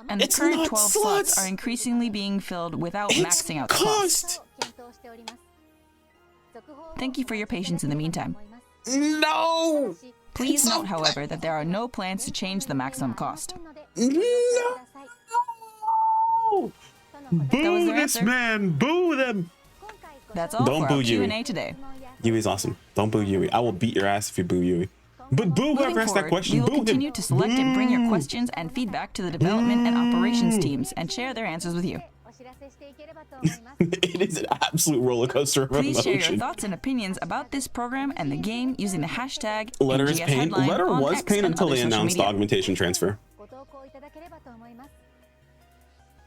And the It's current not 12 slots. slots are increasingly being filled without It's maxing out the cost. cost. Thank you for your patience in the meantime. No. Please note, however, that there are no plans to change the maximum cost. No. That was Boo their this answer. man. Boo them. That's all Don't for boo our Yui. Q&A today. Yui's awesome. Don't boo Yui. I will beat your ass if you boo Yui. But boo Moving whoever asked that forward, question. we will Boo him. continue to select and bring your questions and feedback to the development and operations teams and share their answers with you. It is an absolute roller coaster of Please share your emotion. thoughts and opinions about this program and the game using the hashtag Letter is NGS pain. headline Letter on was X pain and until other they social announced media. augmentation transfer.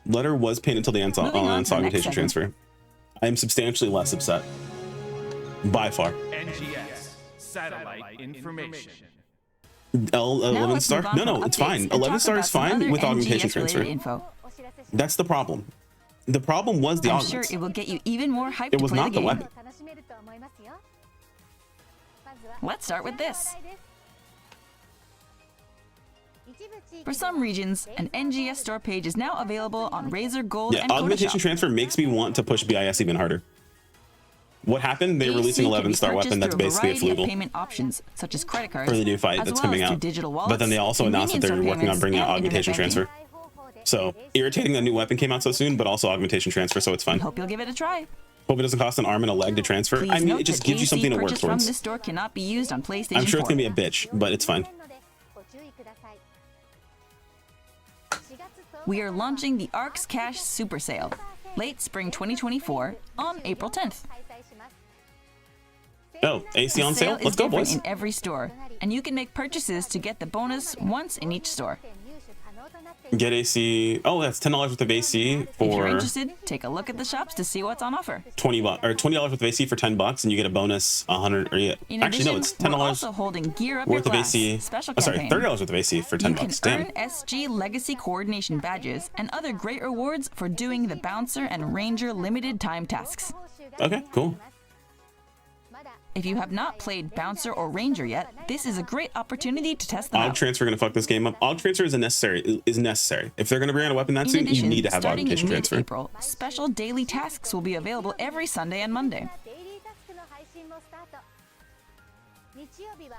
Letter was pain until they announced Moving on to the next augmentation segment. transfer. I am substantially less upset. By far. NGS satellite information. 11 let's star? move on No, from it's updates fine. and 11 talk star about is some fine other with augmentation NGS-related transfer. info. That's the problem. The problem was the I'm augments. sure it will get you even more hyped It to was play not the the game. weapon. Let's start with this. For some regions, an NGS store page is now available on Razer Gold Yeah, and augmentation Photoshop. transfer makes me want to push BIS even harder. What happened? They're AC releasing can 11 be star purchased weapon that's through a basically a variety of flugel payment options, such as credit cards, for the new fight as that's well coming as through out. digital wallets, But then they also announced that they're convenience working on store bringing out payments, and augmentation internet transfer. So irritating that new weapon came out so soon, but also augmentation transfer, so it's fine. banking. Hope you'll give it a try. Hope it doesn't cost an arm and a leg to transfer. Please I mean, note it just that gives you AC something to work purchased from towards. this store cannot be used on PlayStation I'm sure it's 4. gonna be a bitch, but it's fine. We are launching the ARC's Cash Super Sale, late spring 2024, on April 10th. Oh, AC on The sale? is Let's go, different boys. in every store, and you can make purchases to get the bonus once in each store. Get AC. Oh, that's $10 worth of AC If you're for interested, take a look at the shops to see what's on offer. $20 or $20 worth of AC for $10, and you get a bonus 100. Or yeah, In actually, no, addition, it's we're $10 also holding Gear Up Your worth of Class AC. special Oh, sorry, campaign. $30 worth of AC for $10. You can Damn. earn SG Legacy Coordination badges and other great rewards for doing the Bouncer and Ranger limited time tasks. Okay, cool. If you have not played Bouncer or Ranger yet, this is a great opportunity to test them Aug out. transfer gonna fuck this game up. Aug transfer is necessary. If they're gonna bring out a weapon that In soon, addition, you need to have starting augmentation in transfer. mid-April, special daily tasks will be available every Sunday and Monday.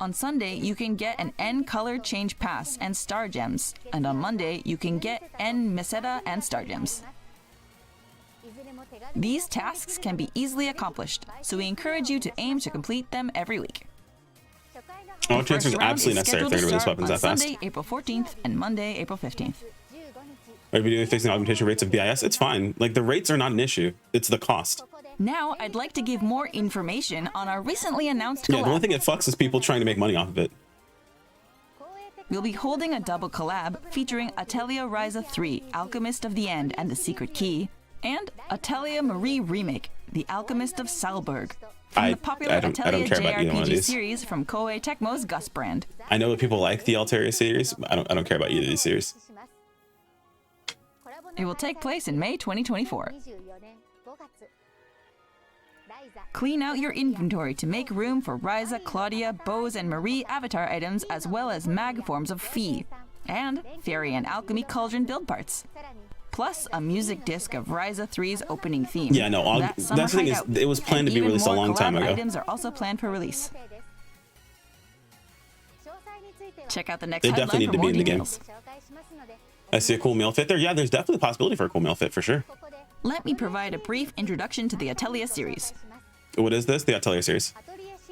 On Sunday, you can get an N color change pass and star gems, and on Monday, you can get N meseta and star gems. These tasks can be easily accomplished, so we encourage you to aim to complete them every week. Aug transfer is First round absolutely necessary if they're gonna release scheduled weapons to that start on fast. Sunday, April 14th, and Monday, April 15th. Are we doing fixing augmentation rates of BIS? It's fine. Like, the rates are not an issue. It's the cost. Now, I'd like to give more information on our recently announced Yeah, the only collab. thing that fucks is people trying to make money off of it. We'll be holding a double collab featuring Atelier Ryza 3, Alchemist of the End and the Secret Key, And Atelier Marie Remake, The Alchemist of Salberg. From the popular I don't Atelier care about either one of JRPG these. series from Koei Tecmo's Gus brand. I know that people like the Altaria series. But I don't care about either of these series. It will take place in May 2024. Clean out your inventory to make room for Ryza, Claudia, Bose, and Marie avatar items, as well as mag forms of Fee, and Fairy and Alchemy Cauldron build parts. Plus a music disc of Ryza 3's opening theme. Yeah, no, that's the thing is, it was planned to be released a long time ago. Items are also planned for release. Check out the next They headline definitely need for to be more in the game. details. I see a cool male fit there. Yeah, there's definitely a possibility for a cool male fit for sure. Let me provide a brief introduction to the Atelier series. What is this? The Atelier series.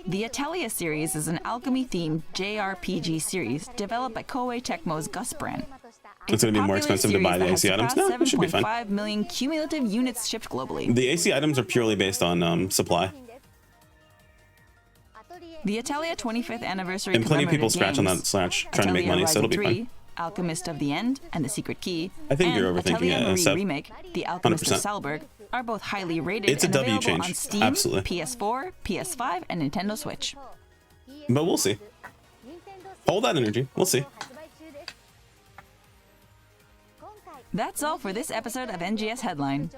The Atelier series is an alchemy-themed JRPG series developed by Koei Tecmo's Gus brand. It's going to be more expensive to buy the AC items? No, it should be fine. 7.5 million cumulative units shipped globally. The AC items are purely based on supply. The Atelier 25th anniversary And plenty of people commemorative scratch on games, that slash trying to make Atelier money, so it'll be Rising fine. 3, Alchemist of the End and the Secret Key, I think you're and overthinking Atelier it, Marie Seb. Remake, The Alchemist of 100%. Salberg, are both highly rated It's a and W available change. on Steam, Absolutely. PS4, PS5, and Nintendo Switch. But we'll see. Hold that energy. We'll see. That's all for this episode of NGS Headline.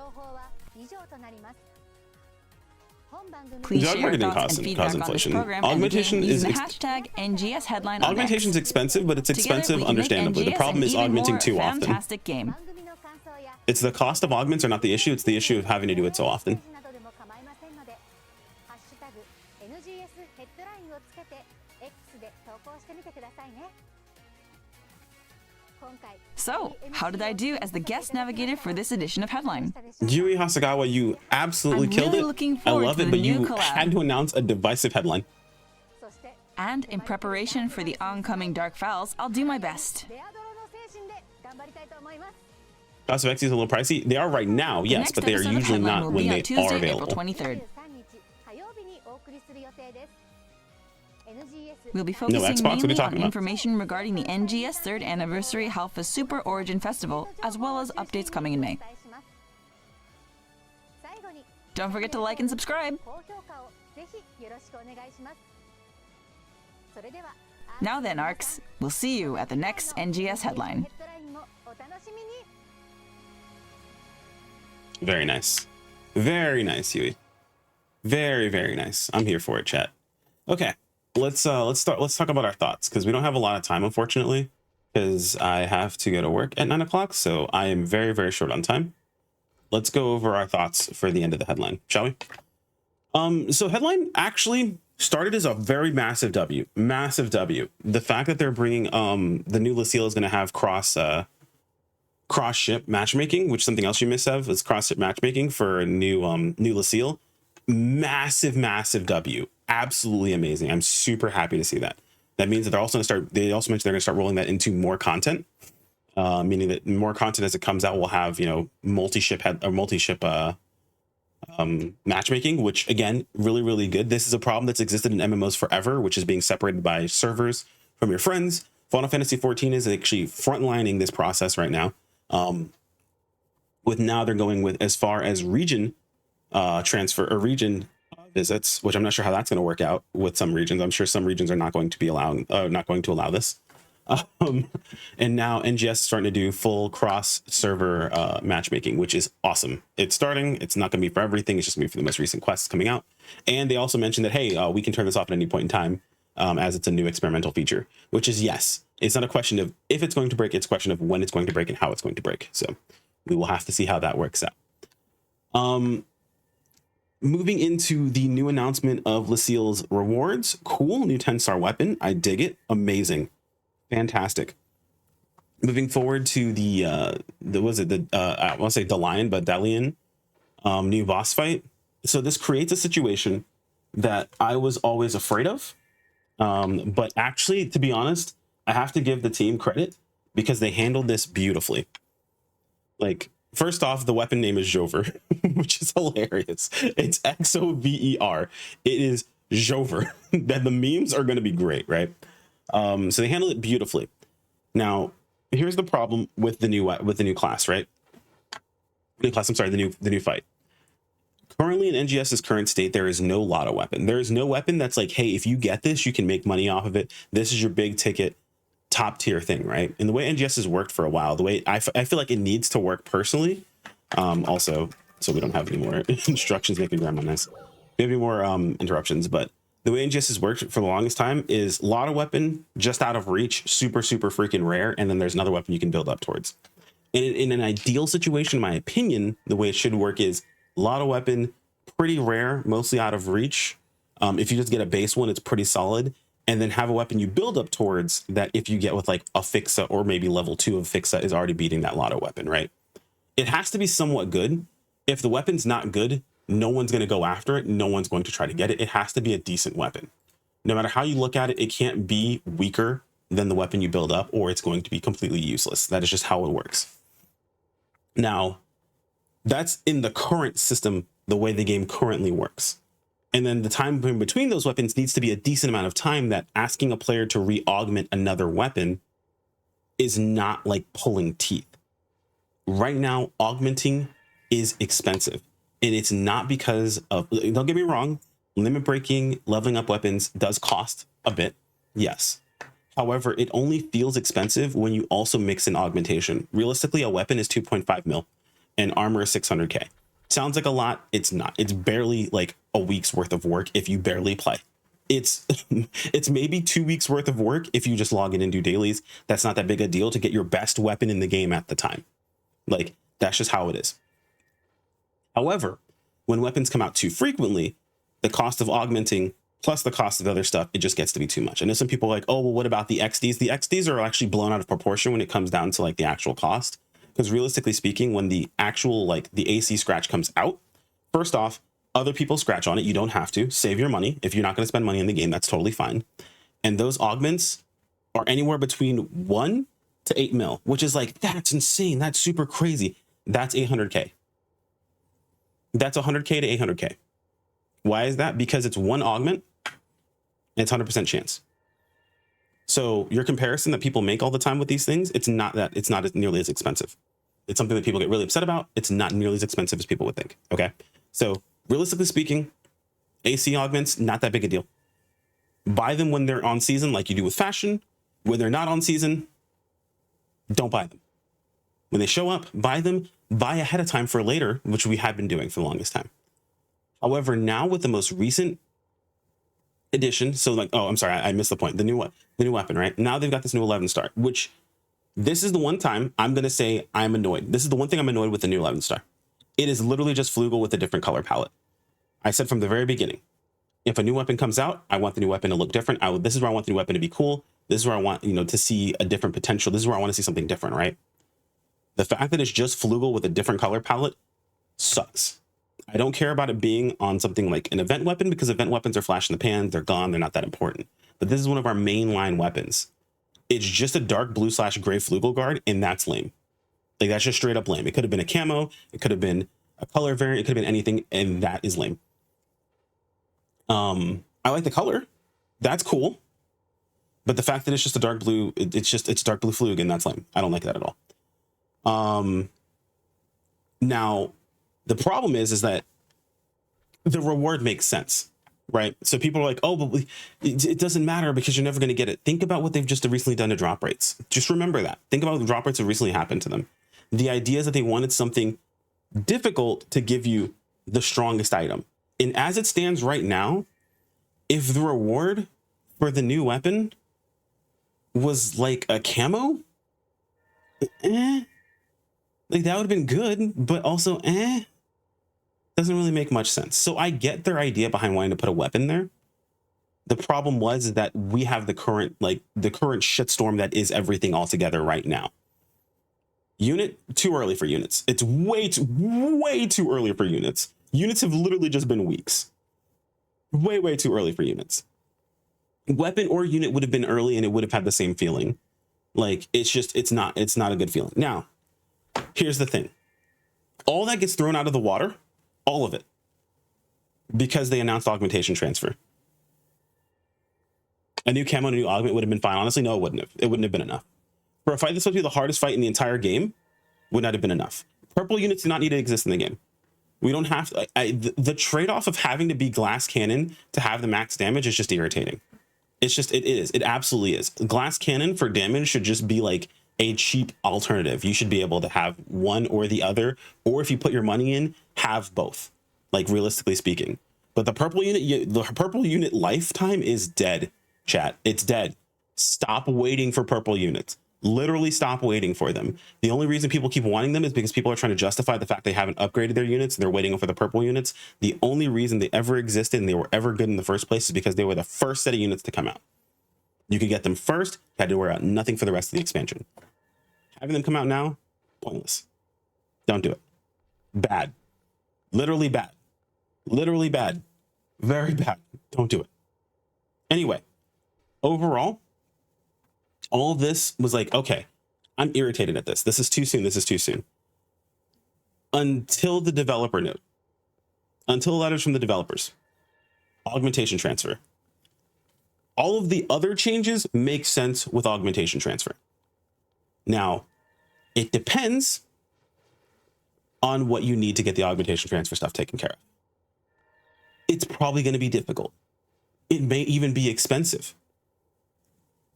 Please Drug share your marketing thoughts costs and and feedback cause on this inflation. program Augmentation and is using the hashtag NGS Headline on Augmentation is X. expensive, but it's Together, expensive we can make understandably. The NGS problem an is even augmenting more too often. Fantastic game. It's the cost of augments are not the issue. It's the issue of having to do it so often. So, how did I do as the guest navigator for this edition of Headline? Yui Hasagawa, you absolutely I'm killed really it. looking I forward love to it, the but new you collab. had to announce a divisive headline. And in preparation for the oncoming Dark Fowls, I'll do my best. Cost of XP is a little pricey. They are right now, The yes, next but they are episode of usually Headline not will when be they on Tuesday, are April available. 23rd. We'll be focusing Xbox? What are you mainly talking on about? information regarding the NGS 3rd Anniversary Halfa Super Origin Festival, as well as updates coming in May. Don't forget to like and subscribe. Now then, ARCs, we'll see you at the next NGS Headline. Very nice. Very nice, Yui. Very, very nice. I'm here for it, chat. Okay, let's talk about our thoughts, because we don't have a lot of time, unfortunately, because I have to go to work at 9 o'clock, so I am very, very short on time. Let's go over our thoughts for the end of the headline, shall we? So headline actually started as a very massive W. Massive W. The fact that they're bringing the new Lucille is going to have cross ship matchmaking, which is something else you miss of, is cross ship matchmaking for a new Lucille. Massive W. Absolutely amazing. I'm super happy to see that. That means that they're also going to start. They also mentioned they're going to start rolling that into more content, meaning that more content as it comes out will have multi-ship matchmaking, which again, really good. This is a problem that's existed in MMOs forever, which is being separated by servers from your friends. Final Fantasy 14 is actually frontlining this process right now. With now they're going with as far as region transfer or region visits, which I'm not sure how that's going to work out with some regions. I'm sure some regions are not going to allow this. And now NGS is starting to do full cross server matchmaking, which is awesome. It's starting. It's not going to be for everything. It's just going to be for the most recent quests coming out. And they also mentioned that, hey, we can turn this off at any point in time, as it's a new experimental feature, which is yes. It's not a question of if it's going to break. It's a question of when it's going to break and how it's going to break. So we will have to see how that works out. Moving into the new announcement of Lucille's rewards. Cool new 10-star weapon. I dig it. Amazing. Fantastic. Moving forward to the I want to say Delian new boss fight. So this creates a situation that I was always afraid of. But actually, to be honest, I have to give the team credit because they handled this beautifully. Like, first off, the weapon name is Xover, which is hilarious. It's Xover. It is Xover. That the memes are going to be great, right? So they handle it beautifully. Now, here's the problem with the new class, right? new class. I'm sorry, the new fight. Currently in NGS's current state, there is no lotto weapon. There is no weapon that's like, hey, if you get this, you can make money off of it. This is your big ticket, top tier thing, right? And the way NGS has worked for a while, the way I feel like it needs to work personally. Also, so we don't have any more instructions making grandma nice. Maybe more interruptions, but the way NGS has worked for the longest time is lotto weapon just out of reach, super freaking rare, and then there's another weapon you can build up towards. And in an ideal situation, in my opinion, the way it should work is lotto weapon, pretty rare, mostly out of reach. If you just get a base one, it's pretty solid. And then have a weapon you build up towards that if you get with like a Fixa or maybe level 2 of Fixa is already beating that lotto weapon, right? It has to be somewhat good. If the weapon's not good, no one's going to go after it. No one's going to try to get it. It has to be a decent weapon. No matter how you look at it, it can't be weaker than the weapon you build up or it's going to be completely useless. That is just how it works. Now, that's in the current system, the way the game currently works. And then the time between those weapons needs to be a decent amount of time that asking a player to re-augment another weapon is not like pulling teeth. Right now, augmenting is expensive. And it's not because of, don't get me wrong, limit breaking, leveling up weapons does cost a bit. Yes. However, it only feels expensive when you also mix in augmentation. Realistically, a weapon is 2.5 mil and armor is 600K. Sounds like a lot. It's not. It's barely like a week's worth of work if you barely play. It's maybe 2 weeks worth of work if you just log in and do dailies. That's not that big a deal to get your best weapon in the game at the time. Like, that's just how it is. However, when weapons come out too frequently, the cost of augmenting plus the cost of other stuff, it just gets to be too much. I know some people are like, oh, well, what about the XDs? The XDs are actually blown out of proportion when it comes down to like the actual cost. Because realistically speaking, when the actual like the AC scratch comes out, first off, other people scratch on it. You don't have to. Save your money. If you're not going to spend money in the game, that's totally fine. And those augments are anywhere between 1 to 8 mil, which is like, that's insane. That's super crazy. That's 800K. That's 100K to 800K. Why is that? Because it's one augment and it's 100% chance. So your comparison that people make all the time with these things, it's not nearly as expensive. It's something that people get really upset about. It's not nearly as expensive as people would think. Okay. So realistically speaking, AC augments, not that big a deal. Buy them when they're on season, like you do with fashion. When they're not on season, don't buy them. When they show up, buy them, buy ahead of time for later, which we have been doing for the longest time. However, now with the most recent edition, so like, oh, I'm sorry, I missed the point. The new weapon, right? Now they've got this new 11 star, which this is the one time I'm going to say I'm annoyed. This is the one thing I'm annoyed with the new 11 star. It is literally just Flugel with a different color palette. I said from the very beginning, if a new weapon comes out, I want the new weapon to look different. This is where I want the new weapon to be cool. This is where I want, to see a different potential. This is where I want to see something different, right? The fact that it's just Flugel with a different color palette sucks. I don't care about it being on something like an event weapon because event weapons are flash in the pan. They're gone. They're not that important. But this is one of our mainline weapons. It's just a dark blue / gray Flugel guard, and that's lame. Like, that's just straight up lame. It could have been a camo. It could have been a color variant. It could have been anything, and that is lame. I like the color. That's cool. But the fact that it's just a dark blue, it's dark blue Flug, and that's lame. I don't like that at all. Now, the problem is that the reward makes sense, right? So people are like, oh, but it doesn't matter because you're never going to get it. Think about what they've just recently done to drop rates. Just remember that. Think about what the drop rates have recently happened to them. The idea is that they wanted something difficult to give you the strongest item. And as it stands right now, if the reward for the new weapon was like a camo, like that would have been good, but also doesn't really make much sense. So I get their idea behind wanting to put a weapon there. The problem was that we have the current shitstorm that is everything altogether right now. Unit, too early for units. It's way too early for units. Units have literally just been weeks. Way too early for units. Weapon or unit would have been early and it would have had the same feeling. Like, it's not a good feeling. Now, here's the thing. All that gets thrown out of the water, all of it, because they announced augmentation transfer. A new camo and a new augment would have been fine. Honestly, no, it wouldn't have. It wouldn't have been enough. For a fight that's supposed to be the hardest fight in the entire game, would not have been enough. Purple units do not need to exist in the game. We don't have to, the trade-off of having to be glass cannon to have the max damage is just irritating. It's just, it absolutely is. Glass cannon for damage should just be like a cheap alternative. You should be able to have one or the other, or if you put your money in, have both, like realistically speaking. But the purple unit lifetime is dead, chat. It's dead. Stop waiting for purple units. Literally stop waiting for them. The only reason people keep wanting them is because people are trying to justify the fact they haven't upgraded their units and they're waiting for the purple units. The only reason they ever existed and they were ever good in the first place is because they were the first set of units to come out. You could get them first, had to worry about nothing for the rest of the expansion. Having them come out now, pointless. Don't do it. Bad. Literally bad. Literally bad. Very bad. Don't do it. Anyway, overall, all of this was like, okay, I'm irritated at this. This is too soon. This is too soon. Until the developer note. Until letters from the developers. Augmentation transfer. All of the other changes make sense with augmentation transfer. Now, it depends on what you need to get the augmentation transfer stuff taken care of. It's probably going to be difficult. It may even be expensive,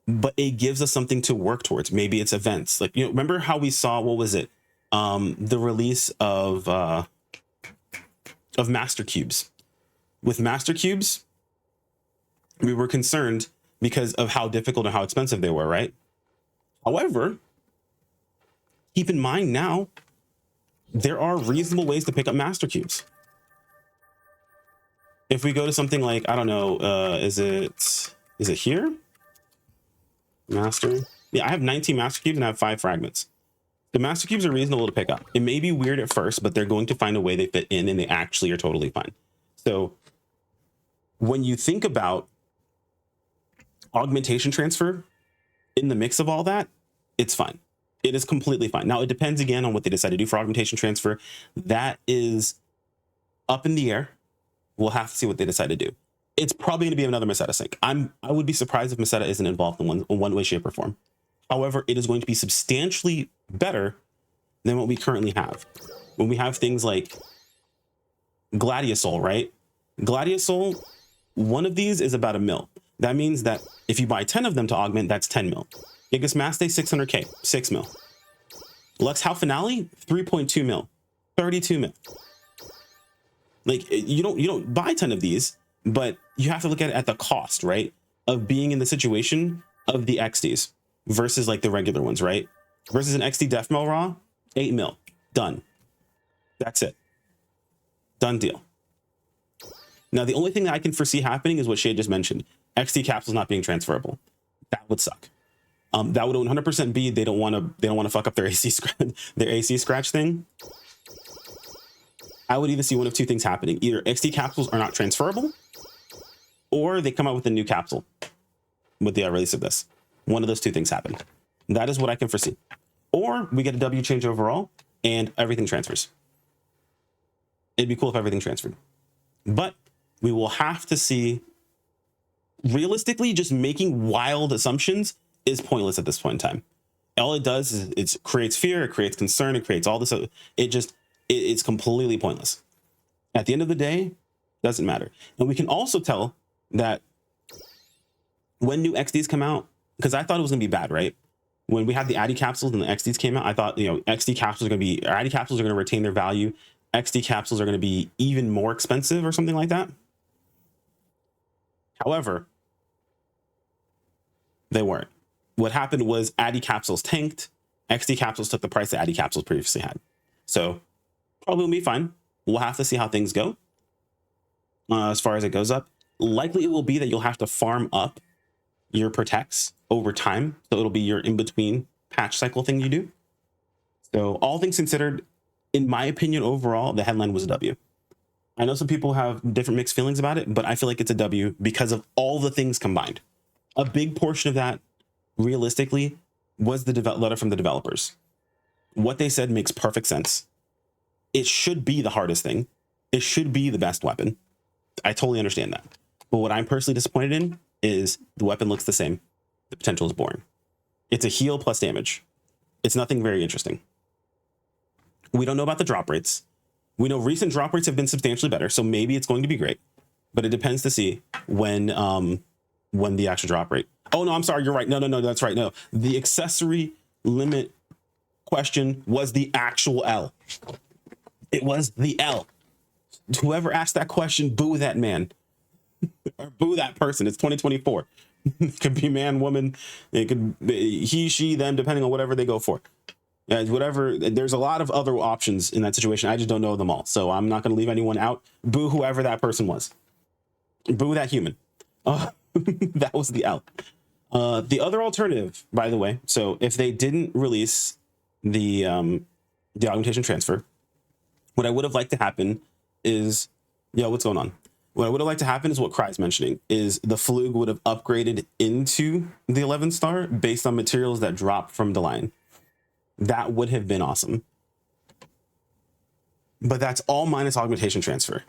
but it gives us something to work towards. Maybe it's events. Like, remember how we saw, what was it? The release of Master Cubes. With Master Cubes, we were concerned because of how difficult and how expensive they were, right? However, keep in mind now, there are reasonable ways to pick up Master Cubes. If we go to something like, I don't know, is it here? Master. Yeah, I have 19 Master Cubes and I have 5 fragments. The Master Cubes are reasonable to pick up. It may be weird at first, but they're going to find a way they fit in and they actually are totally fine. So when you think about augmentation transfer in the mix of all that, it's fine. It is completely fine. Now, it depends again on what they decide to do for augmentation transfer. That is up in the air. We'll have to see what they decide to do. It's probably going to be another Meseta sync. I would be surprised if Meseta isn't involved in one way, shape, or form. However, it is going to be substantially better than what we currently have. When we have things like Gladiosol, right? Gladiosol, one of these is about $1 mil. That means that if you buy 10 of them to augment, that's 10 mil. Gigas Maste, 600K, 6 mil. Lux How Finale, 3.2 mil, 32 mil. Like, you don't buy 10 of these, but you have to look at the cost, right? Of being in the situation of the XDs versus like the regular ones, right? Versus an XD Def Mil Raw, 8 mil, done. That's it. Done deal. Now, the only thing that I can foresee happening is what Shade just mentioned. XD capsules not being transferable. That would suck. That would 100% be they don't want to fuck up their AC scratch thing. I would either see one of two things happening. Either XD capsules are not transferable, or they come out with a new capsule with the release of this. One of those two things happen. That is what I can foresee. Or we get a W change overall and everything transfers. It'd be cool if everything transferred. But we will have to see. Realistically, just making wild assumptions is pointless at this point in time. All it does is it creates fear, it creates concern, it creates all this. It's completely pointless. At the end of the day, doesn't matter. And we can also tell that when new XDs come out, because I thought it was gonna be bad, right? When we had the Addy capsules and the XDs came out, I thought, XD capsules are Addy capsules are gonna retain their value. XD capsules are gonna be even more expensive or something like that. However, they weren't. What happened was Addy capsules tanked. XD capsules took the price that Addy capsules previously had. So probably will be fine. We'll have to see how things go. As far as it goes up, likely it will be that you'll have to farm up your protects over time. So it'll be your in-between patch cycle thing you do. So all things considered, in my opinion, overall, the headline was a W. I know some people have different mixed feelings about it, but I feel like it's a W because of all the things combined. A big portion of that, realistically, was the letter from the developers. What they said makes perfect sense. It should be the hardest thing. It should be the best weapon. I totally understand that. But what I'm personally disappointed in is the weapon looks the same. The potential is boring. It's a heal plus damage. It's nothing very interesting. We don't know about the drop rates. We know recent drop rates have been substantially better, so maybe it's going to be great. But it depends to see when the actual drop rate. Oh no, I'm sorry, you're right. No, that's right. No, the accessory limit question was the actual L. It was the L. Whoever asked that question, boo that man. Or boo that person. It's 2024. It could be man, woman. It could be he, she, them, depending on whatever they go for. Yeah, whatever. There's a lot of other options in that situation. I just don't know them all. So I'm not going to leave anyone out. Boo whoever that person was. Boo that human. That was the L. The other alternative, by the way, so if they didn't release the augmentation transfer, what I would have liked to happen is, what's going on? What I would have liked to happen is what Cry's mentioning, is the Flug would have upgraded into the 11 star based on materials that drop from the line. That would have been awesome. But that's all minus augmentation transfer.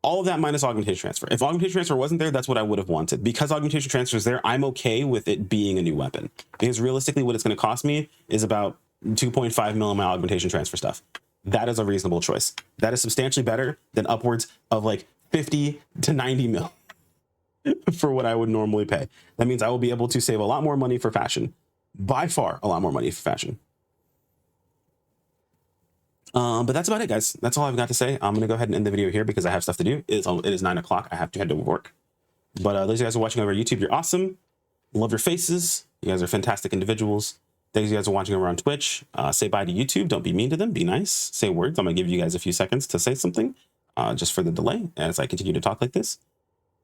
All of that minus augmentation transfer. If augmentation transfer wasn't there, that's what I would have wanted. Because augmentation transfer is there, I'm okay with it being a new weapon. Because realistically, what it's going to cost me is about 2.5 mil in my augmentation transfer stuff. That is a reasonable choice. That is substantially better than upwards of like 50 to 90 mil for what I would normally pay. That means I will be able to save a lot more money for fashion. By far, a lot more money for fashion. But that's about it, guys. That's all I've got to say. I'm going to go ahead and end the video here because I have stuff to do. It is 9 o'clock. I have to head to work. But those of you guys who are watching over YouTube, you're awesome. Love your faces. You guys are fantastic individuals. Those of you guys who are watching over on Twitch, say bye to YouTube. Don't be mean to them. Be nice. Say words. I'm going to give you guys a few seconds to say something just for the delay as I continue to talk like this.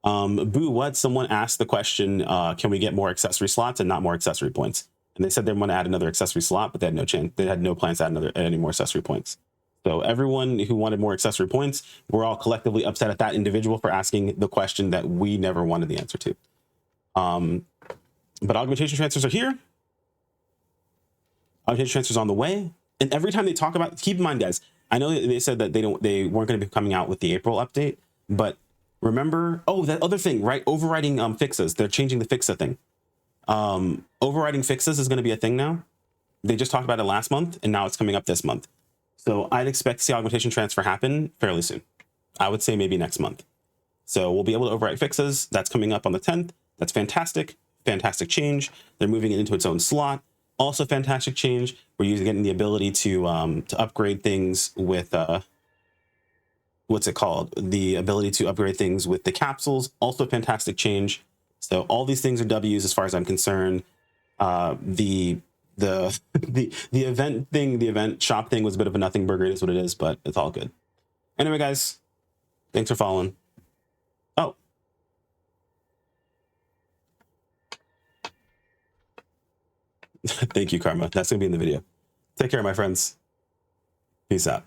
Boo, what? Someone asked the question, can we get more accessory slots and not more accessory points? And they said they want to add another accessory slot, but they had no chance. They had no plans to add any more accessory points. So everyone who wanted more accessory points, we're all collectively upset at that individual for asking the question that we never wanted the answer to. But augmentation transfers are here. Augmentation transfers on the way. And every time they talk about, keep in mind, guys, I know they said that they weren't going to be coming out with the April update, but remember, that other thing, right? Overriding fixes. They're changing the fixa thing. Overriding fixes is going to be a thing now. They just talked about it last month, and now it's coming up this month. So I'd expect to see augmentation transfer happen fairly soon. I would say maybe next month. So we'll be able to overwrite fixes. That's coming up on the 10th. That's fantastic. Fantastic change. They're moving it into its own slot. Also fantastic change. We're getting the ability to upgrade things with what's it called? The ability to upgrade things with the capsules. Also fantastic change. So all these things are W's as far as I'm concerned. The event thing, the event shop thing was a bit of a nothing burger. It is what it is, but it's all good. Anyway, guys, thanks for following. Oh. Thank you, Karma. That's going to be in the video. Take care, my friends. Peace out.